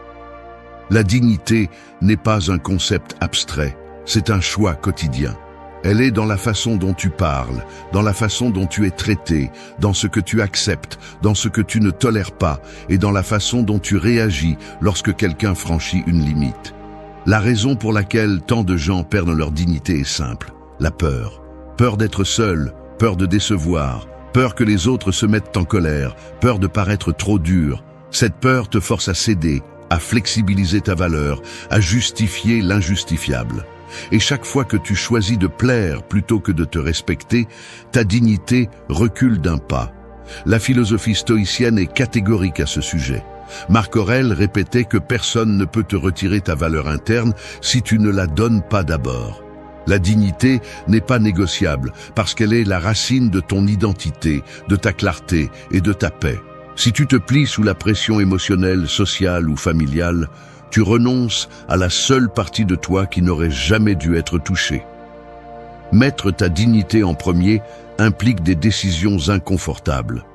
La dignité n'est pas un concept abstrait, c'est un choix quotidien. Elle est dans la façon dont tu parles, dans la façon dont tu es traité, dans ce que tu acceptes, dans ce que tu ne tolères pas et dans la façon dont tu réagis lorsque quelqu'un franchit une limite. La raison pour laquelle tant de gens perdent leur dignité est simple, la peur. Peur d'être seul, peur de décevoir, peur que les autres se mettent en colère, peur de paraître trop dur. Cette peur te force à céder, à flexibiliser ta valeur, à justifier l'injustifiable. Et chaque fois que tu choisis de plaire plutôt que de te respecter, ta dignité recule d'un pas. La philosophie stoïcienne est catégorique à ce sujet. Marc Aurèle répétait que personne ne peut te retirer ta valeur interne si tu ne la donnes pas d'abord. La dignité n'est pas négociable parce qu'elle est la racine de ton identité, de ta clarté et de ta paix. Si tu te plies sous la pression émotionnelle, sociale ou familiale, tu renonces à la seule partie de toi qui n'aurait jamais dû être touchée. Mettre ta dignité en premier implique des décisions inconfortables.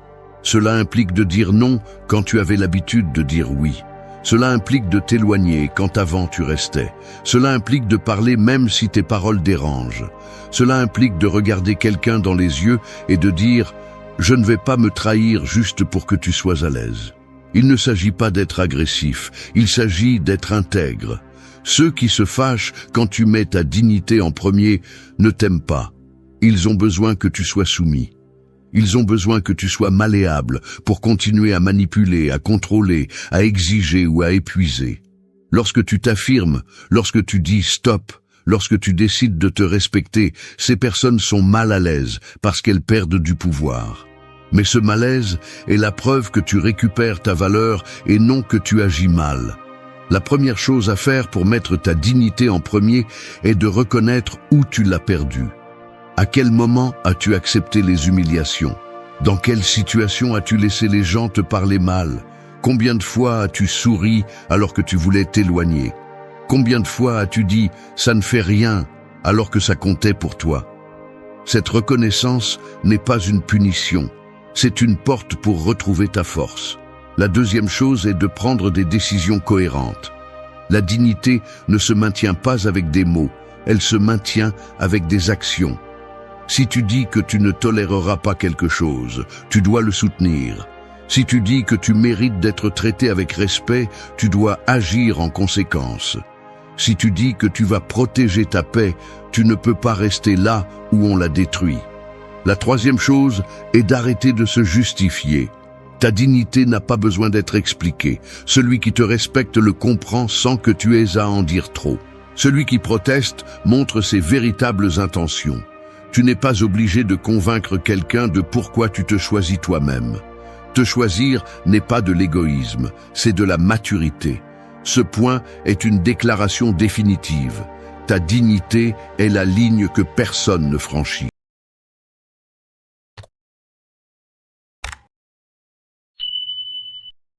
Cela implique de dire non quand tu avais l'habitude de dire oui. Cela implique de t'éloigner quand avant tu restais. Cela implique de parler même si tes paroles dérangent. Cela implique de regarder quelqu'un dans les yeux et de dire « Je ne vais pas me trahir juste pour que tu sois à l'aise ». Il ne s'agit pas d'être agressif, il s'agit d'être intègre. Ceux qui se fâchent quand tu mets ta dignité en premier ne t'aiment pas. Ils ont besoin que tu sois soumis. Ils ont besoin que tu sois malléable pour continuer à manipuler, à contrôler, à exiger ou à épuiser. Lorsque tu t'affirmes, lorsque tu dis stop, lorsque tu décides de te respecter, ces personnes sont mal à l'aise parce qu'elles perdent du pouvoir. Mais ce malaise est la preuve que tu récupères ta valeur et non que tu agis mal. La première chose à faire pour mettre ta dignité en premier est de reconnaître où tu l'as perdue. À quel moment as-tu accepté les humiliations? Dans quelle situation as-tu laissé les gens te parler mal? Combien de fois as-tu souri alors que tu voulais t'éloigner? Combien de fois as-tu dit « ça ne fait rien » alors que ça comptait pour toi? Cette reconnaissance n'est pas une punition. C'est une porte pour retrouver ta force. La deuxième chose est de prendre des décisions cohérentes. La dignité ne se maintient pas avec des mots, elle se maintient avec des actions. Si tu dis que tu ne toléreras pas quelque chose, tu dois le soutenir. Si tu dis que tu mérites d'être traité avec respect, tu dois agir en conséquence. Si tu dis que tu vas protéger ta paix, tu ne peux pas rester là où on la détruit. La troisième chose est d'arrêter de se justifier. Ta dignité n'a pas besoin d'être expliquée. Celui qui te respecte le comprend sans que tu aies à en dire trop. Celui qui proteste montre ses véritables intentions. Tu n'es pas obligé de convaincre quelqu'un de pourquoi tu te choisis toi-même. Te choisir n'est pas de l'égoïsme, c'est de la maturité. Ce point est une déclaration définitive. Ta dignité est la ligne que personne ne franchit.